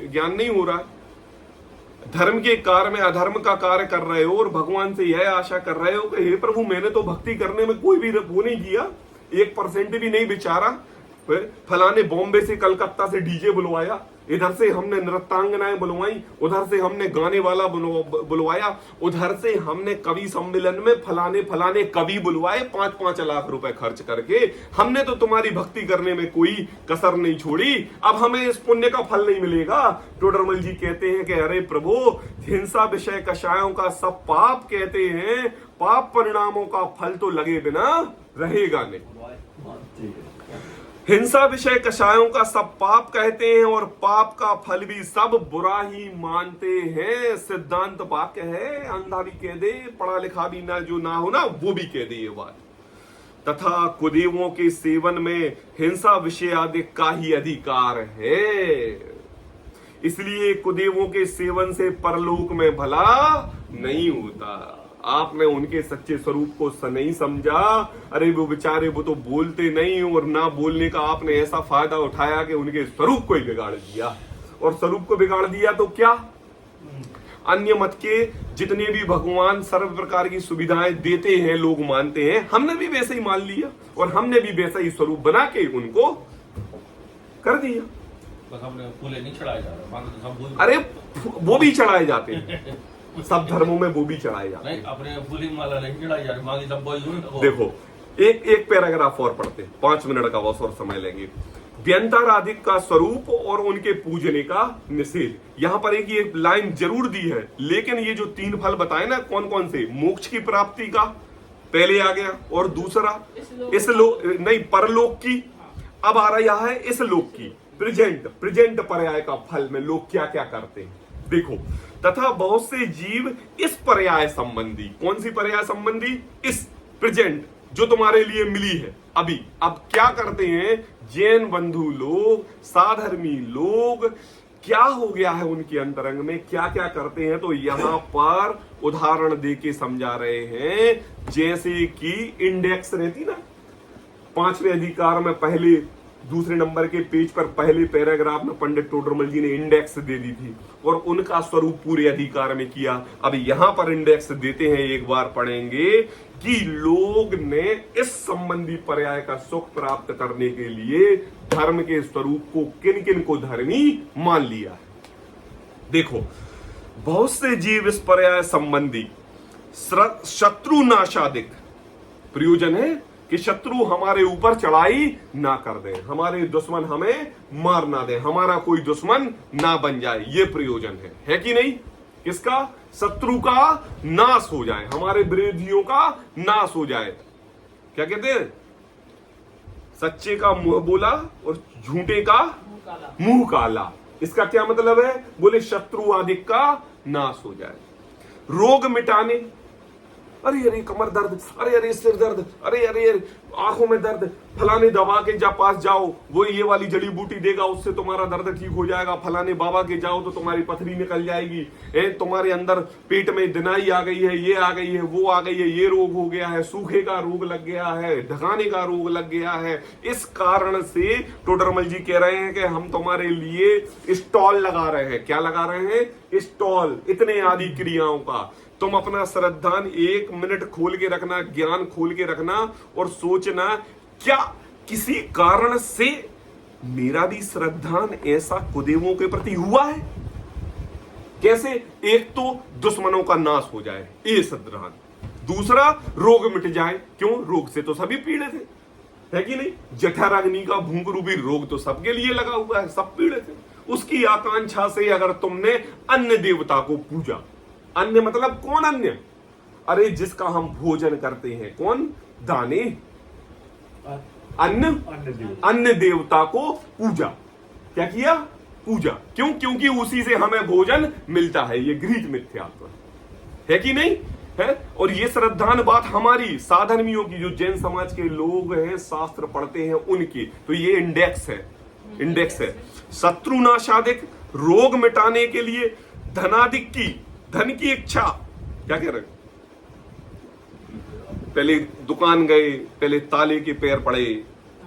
ज्ञान नहीं हो रहा है। धर्म के कार्य में अधर्म का कार्य कर रहे हो और भगवान से यह आशा कर रहे हो कि हे प्रभु मैंने तो भक्ति करने में कोई भी वो नहीं किया, 1% भी नहीं बिचारा। फलाने बॉम्बे से कलकत्ता से डीजे बुलवाया, इधर से हमने नृत्यांगनाएं बुलवाई, उधर से हमने गाने वाला बुलवाया, उधर से हमने कवि सम्मेलन में फलाने कवि बुलवाए 5-5 लाख रुपए खर्च करके। हमने तो तुम्हारी भक्ति करने में कोई कसर नहीं छोड़ी, अब हमें इस पुण्य का फल नहीं मिलेगा। टोडरमल जी कहते हैं कि अरे प्रभु, हिंसा विषय कषायों का सब पाप कहते हैं, पाप परिणामों का फल तो लगे बिना रहेगा नहीं। हिंसा विषय कषायों का सब पाप कहते हैं और पाप का फल भी सब बुरा ही मानते हैं। सिद्धांत वाक्य है, अंधा भी कह दे, पढ़ा लिखा भी ना जो ना हो ना वो भी कह दे ये बात। तथा कुदेवों के सेवन में हिंसा विषय आदि का ही अधिकार है, इसलिए कुदेवों के सेवन से परलोक में भला नहीं होता। आपने उनके सच्चे स्वरूप को नहीं समझा। अरे वो बेचारे वो तो बोलते नहीं, और ना बोलने का आपने ऐसा फायदा उठाया कि उनके स्वरूप को ही बिगाड़ दिया, और स्वरूप को बिगाड़ दिया तो क्या, अन्य मत के जितने भी भगवान सर्व प्रकार की सुविधाएं देते हैं लोग मानते हैं, हमने भी वैसे ही मान लिया और हमने भी वैसा ही स्वरूप बना के उनको कर दिया। बस हमने फूले नहीं चढ़ाए जा रहे, अरे वो भी चढ़ाए जाते हैं, सब धर्मों में वो भी चढ़ाए जाते हैं। अपने फूलिंग माला नहीं चढ़ाई जा रही, मांगी सब बोल। देखो एक पैराग्राफ और पढ़ते हैं, 5 मिनट का और समय लेंगे। व्यंतराधिक का स्वरूप और उनके पूजने का निषेध। यहाँ पर एक ये लाइन जरूर दी है, लेकिन ये जो 3 फल बताए ना कौन कौन से, मोक्ष की प्राप्ति का पहले आ गया, और दूसरा इस लोक नहीं परलोक की, अब आ रहा है इस लोक की प्रेजेंट पर्याय का फल में लोग क्या क्या करते हैं। देखो, तथा बहुत से जीव इस पर्याय संबंधी, कौन सी पर्याय संबंधी, इस प्रेजेंट जो तुम्हारे लिए मिली है अभी, अब क्या करते हैं जैन बंधु लोग, साधर्मी लोग, क्या हो गया है उनके अंतरंग में, क्या क्या करते हैं, तो यहां पर उदाहरण दे के समझा रहे हैं। जैसे कि इंडेक्स रहती ना, 5वें अधिकार में पहले दूसरे नंबर के पेज पर पहले पैराग्राफ में पंडित टोडरमल जी ने इंडेक्स दे दी थी और उनका स्वरूप पूरे अधिकार में किया। अब यहां पर इंडेक्स देते हैं, एक बार पढ़ेंगे कि लोग ने इस संबंधी पर्याय का सुख प्राप्त करने के लिए धर्म के स्वरूप को किन किन को धर्मी मान लिया है। देखो, बहुत से जीव इस पर्याय संबंधी शत्रु नाशादिक प्रयोजन है कि शत्रु हमारे ऊपर चढ़ाई ना कर दे, हमारे दुश्मन हमें मार ना दे, हमारा कोई दुश्मन ना बन जाए, ये प्रयोजन है कि नहीं। किसका? शत्रु का नाश हो जाए, हमारे विरोधियों का नाश हो जाए। क्या कहते हैं? सच्चे का मुंह बोला और झूठे का मुंह काला। इसका क्या मतलब है? बोले शत्रु आदि का नाश हो जाए। रोग मिटाने, अरे अरे कमर दर्द, अरे अरे सिर दर्द, अरे अरे आंखों में दर्द, फलाने दवा के पास जाओ, वो ये वाली जड़ी बूटी देगा, उससे तुम्हारा दर्द ठीक हो जाएगा। फलाने बाबा के जाओ तो तुम्हारी पथरी निकल जाएगी। तुम्हारे अंदर पेट में दिनाई आ गई है, ये आ गई है, वो आ गई है, ये रोग हो गया है, सूखे का रोग लग गया है, ढकाने का रोग लग गया है। इस कारण से टोडरमल जी कह रहे हैं कि हम तुम्हारे लिए स्टॉल लगा रहे हैं। क्या लगा रहे हैं? स्टॉल, इतने आदि क्रियाओं का। तुम अपना श्रद्धान 1 मिनट खोल के रखना, ज्ञान खोल के रखना और सोचना, क्या किसी कारण से मेरा भी श्रद्धान ऐसा कुदेवों के प्रति हुआ है? कैसे? एक तो दुश्मनों का नाश हो जाए, ये श्रद्धान। दूसरा, रोग मिट जाए। क्यों? रोग से तो सभी पीड़ित है कि नहीं? जठराग्नि का भूख रूपी रोग तो सबके लिए लगा हुआ है, सब पीड़ित है। उसकी आकांक्षा से अगर तुमने अन्य देवता को पूजा, अन्य मतलब कौन अन्य? अरे जिसका हम भोजन करते हैं, कौन? दाने, अन्य देवता को पूजा। क्या किया? पूजा। क्यों? क्योंकि उसी से हमें भोजन मिलता है। ये गृहीत मिथ्यात्व है कि नहीं है? और ये श्रद्धान बात हमारी साधर्मियों की, जो जैन समाज के लोग हैं, शास्त्र पढ़ते हैं, उनकी। तो ये इंडेक्स है। शत्रुनाशादिक, रोग मिटाने के लिए, धनादिक की, धन की इच्छा। क्या कह रहे? पहले दुकान गए, पहले ताले के पैर पड़े,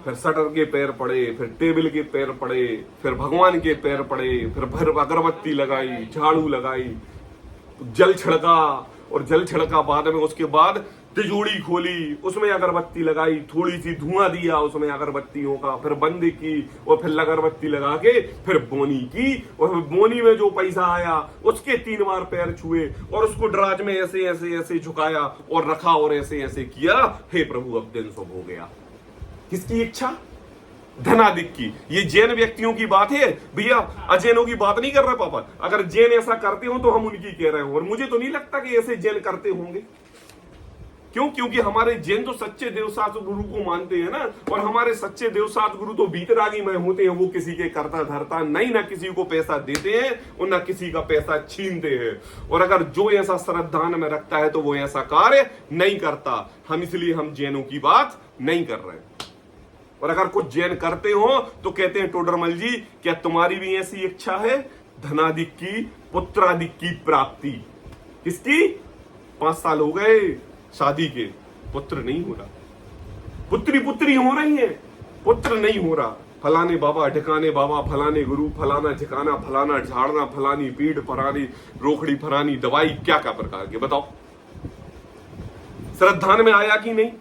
फिर शटर के पैर पड़े, फिर टेबल के पैर पड़े, फिर भगवान के पैर पड़े, फिर अगरबत्ती लगाई, झाड़ू लगाई, जल छिड़का, और जल छिड़का बाद में, उसके बाद तिजोड़ी खोली, उसमें अगरबत्ती लगाई, थोड़ी सी धुआं दिया उसमें अगरबत्तियों का, फिर बंद की, और फिर अगरबत्ती लगा के फिर बोनी की, और बोनी में जो पैसा आया उसके 3 बार पैर छुए, और उसको दराज में ऐसे ऐसे ऐसे झुकाया और रखा, और ऐसे ऐसे किया। हे प्रभु, अब दिन शुभ हो गया। किसकी इच्छा? धनादिक की। ये जैन व्यक्तियों की बात है भैया, अजैनों की बात नहीं कर रहा पापा। अगर जैन ऐसा करते हो तो हम उनकी कह रहे हो, और मुझे तो नहीं लगता कि ऐसे जैन करते होंगे। क्यों? क्योंकि हमारे जैन तो सच्चे देवशास्त्र गुरु को मानते हैं ना, और हमारे सच्चे देवशास्त्र गुरु तो वीतरागी में होते हैं। वो किसी के करता धरता नहीं, ना किसी को पैसा देते हैं और ना किसी का पैसा छीनते हैं। और अगर जो ऐसा श्रद्धान में रखता है तो वो ऐसा कार्य नहीं करता। हम इसलिए हम जैनों की बात नहीं कर रहे। और अगर कुछ जैन करते हो तो कहते हैं टोडरमल जी, क्या तुम्हारी भी ऐसी इच्छा है? धनादिक की, पुत्रादिक की प्राप्ति। किसकी? 5 साल हो गए शादी के, पुत्र नहीं हो रहा, पुत्री हो रही है, पुत्र नहीं हो रहा। फलाने बाबा, ढिकाने बाबा, फलाने गुरु, फलाना ठिकाना, फलाना झाड़ना, फलानी पीड़ फरानी, रोकड़ी फरानी दवाई, क्या क्या प्रकार के बताओ। श्रद्धान में आया कि नहीं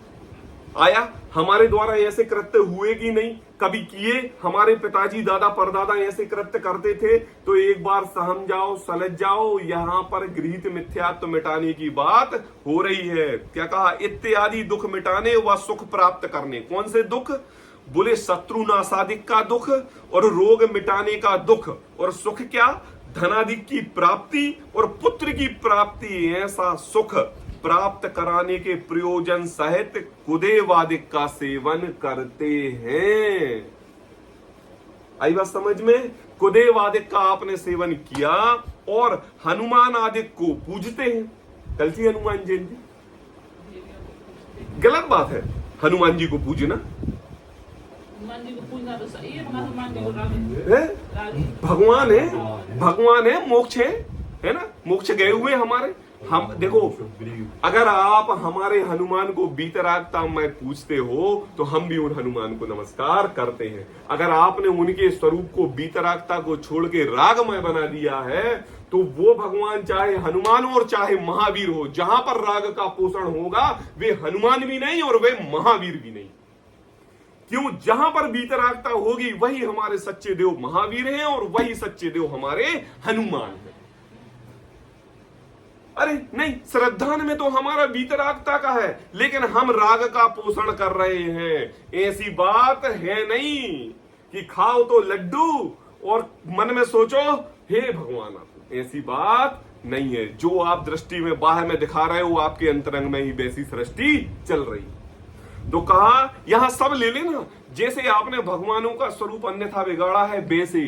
आया? हमारे द्वारा ऐसे कृत्य हुए कि नहीं? कभी किए? हमारे पिताजी, दादा, परदादा ऐसे कृत्य करते थे? तो एक बार सहम जाओ, सलझ जाओ। यहां पर गृहीत मिथ्यात्व मिटाने की बात हो रही है। क्या कहा? इत्यादि दुख मिटाने व सुख प्राप्त करने। कौन से दुख? बोले शत्रुनाशादिक का दुख और रोग मिटाने का दुख, और सुख क्या? धनादिक की प्राप्ति और पुत्र की प्राप्ति। ऐसा सुख प्राप्त कराने के प्रयोजन सहित कुदेवादिक का सेवन करते हैं। आई बात समझ में? कुदेवादिक का आपने सेवन किया और हनुमान आदिक को पूजते हैं। कल हनुमान जयंती, गलत बात है हनुमान जी को पूजना। हनुमान जी को पूजना तो सही है, हनुमान जी को भगवान है, मोक्ष है ना, मोक्ष गए हुए हमारे। हम देखो, अगर आप हमारे हनुमान को बीतरागता में पूछते हो तो हम भी उन हनुमान को नमस्कार करते हैं। अगर आपने उनके स्वरूप को बीतरागता को छोड़ के रागमय बना दिया है तो वो भगवान चाहे हनुमान और चाहे महावीर हो, जहां पर राग का पोषण होगा वे हनुमान भी नहीं और वे महावीर भी नहीं। क्यों? जहां पर बीतरागता होगी वही हमारे सच्चे देव महावीर हैं और वही सच्चे देव हमारे हनुमान हैं। अरे नहीं, श्रद्धान में तो हमारा बीतरागता का है, लेकिन हम राग का पोषण कर रहे हैं। ऐसी बात है नहीं कि खाओ तो लड्डू और मन में सोचो हे भगवान। ऐसी बात नहीं है। जो आप दृष्टि में बाहर में दिखा रहे हो आपके अंतरंग में ही वैसी सृष्टि चल रही। तो कहा यहां सब ले लेना, जैसे आपने भगवानों का स्वरूप अन्यथा बिगाड़ा है वैसे,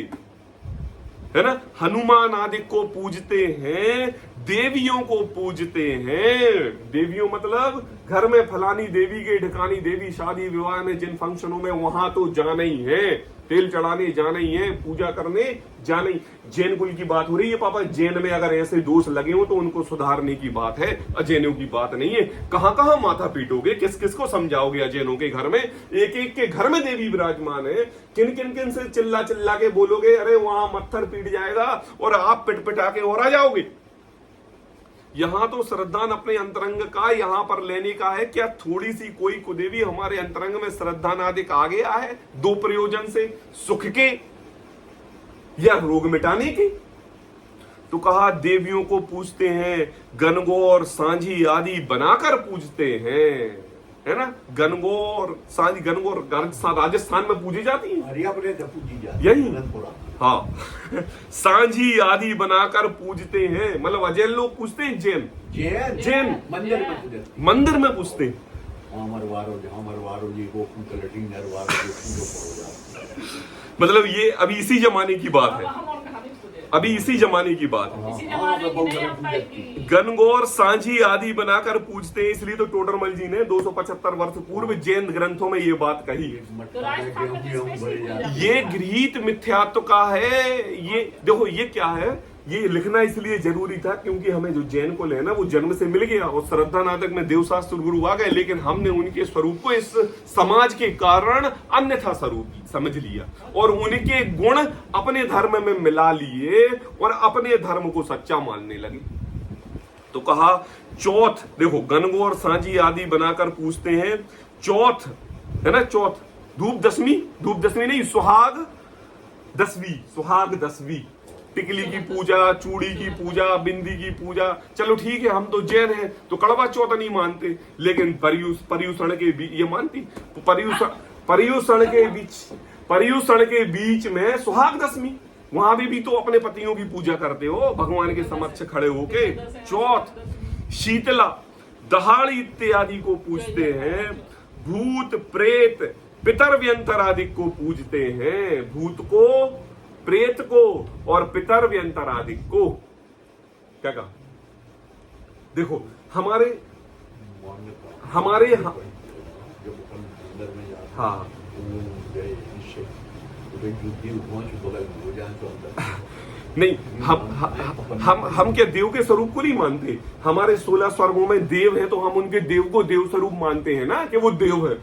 है ना। हनुमान आदि को पूजते हैं, देवियों को पूजते हैं। देवियों मतलब घर में फलानी देवी के ढिकानी देवी, शादी विवाह में जिन फंक्शनों में वहां तो जाना ही है, तेल चढ़ाने जाना ही है, पूजा करने जाना ही। जैन कुल की बात हो रही है पापा, जैन में अगर ऐसे दोष लगे हो तो उनको सुधारने की बात है, अजैनों की बात नहीं है। कहां कहां माथा पीटोगे, किस किस को समझाओगे। अजैनों के घर में एक एक के घर में देवी विराजमान है, किन किन किन से चिल्ला चिल्ला के बोलोगे, अरे वहां मत्थर पीट जाएगा और आप पिट पिटा के और आ जाओगे। यहां तो श्रद्धान अपने अंतरंग का यहां पर लेने का है। क्या थोड़ी सी कोई कुदेवी हमारे अंतरंग में श्रद्धान आदि आ गया है दो प्रयोजन से, सुख के या रोग मिटाने के। तो कहा देवियों को पूजते हैं, गणगौर सांझी आदि बनाकर पूजते हैं, है ना। गणगौर सांझी, गणगौर राजस्थान में पूजी जाती है, हरिया पूजी जाती यही है। हाँ सांझी आदि बनाकर पूजते हैं, मतलब अजैन लोग पूजते हैं, जैन जैन मंदिर में पूजते हैं। मतलब ये अभी इसी जमाने की बात है, अभी इसी जमाने की बात है। गणगौर सांझी आदि बनाकर पूजते हैं, इसलिए तो टोडरमल जी ने 275 वर्ष पूर्व जैन ग्रंथों में ये बात कही है। ये गृहीत मिथ्यात्व का है। ये देखो ये क्या है, ये लिखना इसलिए जरूरी था क्योंकि हमें जो जैन को लेना वो जन्म से मिल गया और श्रद्धा नाटक में देवशास्त्र गुरु आ गए, लेकिन हमने उनके स्वरूप को इस समाज के कारण अन्यथा स्वरूप समझ लिया और उनके गुण अपने धर्म में मिला लिए और अपने धर्म को सच्चा मानने लगे। तो कहा चौथ, देखो गणगौर सांझी आदि बनाकर पूजते हैं। चौथ है ना, चौथ धूप दशमी नहीं, सुहाग दसवीं, टिकली की पूजा, चूड़ी की पूजा, बिंदी की पूजा। चलो ठीक है, हम तो जैन हैं तो कड़वा चौथ नहीं मानते, लेकिन पर्यूषण के बीच ये मानती। पर्यूषण के बीच में सुहाग दशमी, वहां भी तो अपने पतियों की पूजा करते हो भगवान के समक्ष खड़े होके। चौथ शीतला दहाड़ी इत्यादि को पूजते हैं। भूत प्रेत पितर व्यंतर आदि को पूजते हैं, भूत को, प्रेत को और पितर व्यंतर आदि को। क्या कहा, देखो हमारे हाँ नहीं, हम क्या देव के स्वरूप को नहीं मानते। हमारे 16 स्वर्गों में देव है तो हम उनके देव को देव स्वरूप मानते हैं ना कि वो देव है,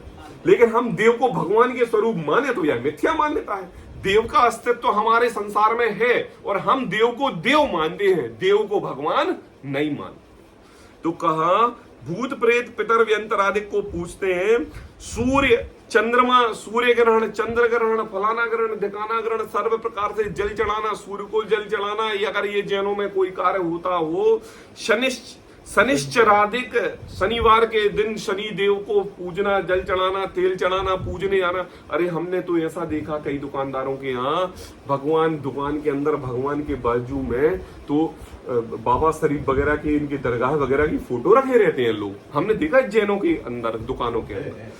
लेकिन हम देव को भगवान के स्वरूप माने तो यह मिथ्या मान्यता है। देव का अस्तित्व तो हमारे संसार में है और हम देव को देव मानते हैं, देव को भगवान नहीं मानते। तो कहा भूत प्रेत पितर व्यंतर आदि को पूछते हैं। सूर्य चंद्रमा, सूर्य ग्रहण, चंद्र ग्रहण, फलाना ग्रहण, ढिकाना ग्रहण, सर्व प्रकार से जल चढ़ाना, सूर्य को जल चढ़ाना, या अगर ये जैनों में कोई कार्य होता हो। शनिश्चरादिक, शनिवार के दिन शनि देव को पूजना, जल चढ़ाना, तेल चढ़ाना, पूजने आना। अरे हमने तो ऐसा देखा कई दुकानदारों के यहाँ, भगवान दुकान के अंदर भगवान के बाजू में तो बाबा शरीफ वगैरह के, इनके दरगाह वगैरह की फोटो रखे रहते हैं लोग। हमने देखा जैनों के अंदर, दुकानों के अंदर,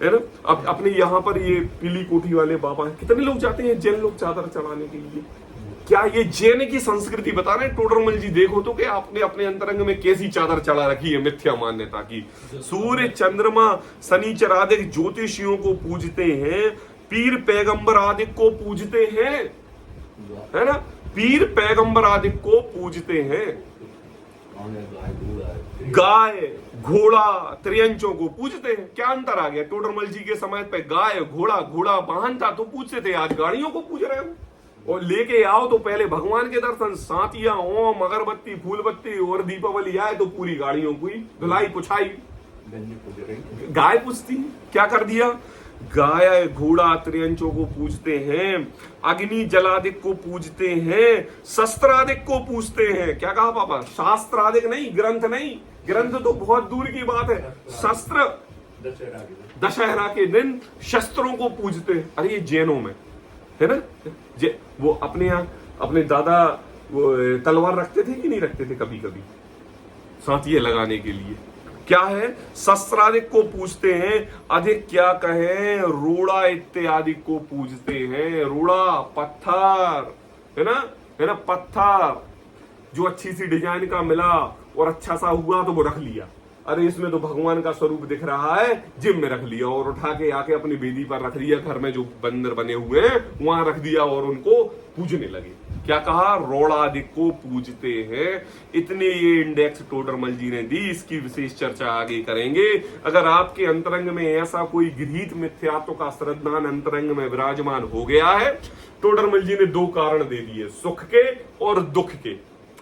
है ना। अब अपने यहाँ पर ये पीली कोठी वाले बाबा हैं, कितने लोग जाते हैं जैन लोग चादर चढ़ाने के लिए। क्या ये जैन की संस्कृति बता रहे हैं टोडरमल जी? देखो तो कि आपने अपने अंतरंग में कैसी चादर चढ़ा रखी है मिथ्या मान्यता की। सूर्य चंद्रमा शनिचर आदि ज्योतिषियों को पूजते हैं। पीर पैगंबर आदि को पूजते हैं, है ना, पीर पैगंबर आदि को पूजते हैं। गाय घोड़ा त्रियंचों को पूजते हैं। क्या अंतर आ गया? टोडरमल जी के समय पे गाय घोड़ा वाहन था तो पूजते थे, आज गाड़ियों को पूज रहे हो। और लेके आओ तो पहले भगवान के दर्शन, सातिया, ओम, अगरबत्ती, फूलबत्ती, और दीपावली आए तो पूरी गाड़ियों की धुलाई पुछाई। गाय पूजती, क्या कर दिया? गाय घोड़ा त्रियंचों को पूजते हैं। अग्नि जलादिक को पूजते हैं। शस्त्रादिक को पूजते हैं। क्या कहा पापा? शास्त्रादिक नहीं, ग्रंथ नहीं, ग्रंथ तो बहुत दूर की बात है। शस्त्र दशहरा के दिन शस्त्रों को पूजते हैं। अरे ये जैनों में है ना, वो अपने यहाँ अपने दादा वो तलवार रखते थे कि नहीं रखते थे कभी कभी सांतिये लगाने के लिए। क्या है, शस्त्राधिक को पूजते हैं, अधिक क्या कहें रूड़ा इत्यादि को पूजते हैं। रूड़ा पत्थर है ना पत्थर जो अच्छी सी डिजाइन का मिला और अच्छा सा हुआ तो वो रख लिया, अरे इसमें तो भगवान का स्वरूप दिख रहा है, जिम में रख लिया और उठा के आके अपनी वेदी पर रख दिया, घर में जो बंदर बने हुए हैं वहां रख दिया और उनको पूजने लगे। क्या कहा, रोड़ादि को पूजते हैं। इतने ये इंडेक्स टोडरमल जी ने दी, इसकी विशेष चर्चा आगे करेंगे। अगर आपके अंतरंग में ऐसा कोई गृहीत मिथ्यात्व का श्रद्धान अंतरंग में विराजमान हो गया है, टोडरमल जी ने 2 कारण दे दिए, सुख के और दुख के।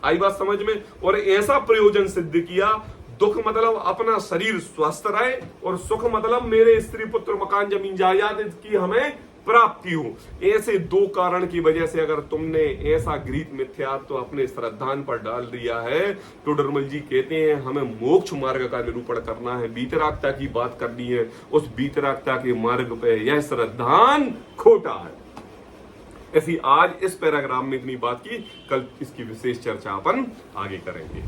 आई बात समझ में? और ऐसा प्रयोजन सिद्ध किया, दुख मतलब अपना शरीर स्वस्थ रहे और सुख मतलब मेरे स्त्री पुत्र मकान जमीन जायदाद की हमें प्राप्ति हो। ऐसे 2 कारण की वजह से अगर तुमने ऐसा गृहीत मिथ्यात्व तो अपने श्रद्धान पर डाल दिया है, टोडरमल जी कहते हैं हमें मोक्ष मार्ग का निरूपण करना है, बीतरागता की बात करनी है, उस बीतरागता के मार्ग पे यह श्रद्धान खोटा है। ऐसी आज इस पैराग्राफ में इतनी बात की, कल इसकी विशेष चर्चा अपन आगे करेंगे।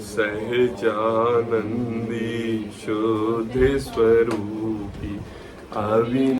सहजानंदी शुद्ध स्वरूपी अवि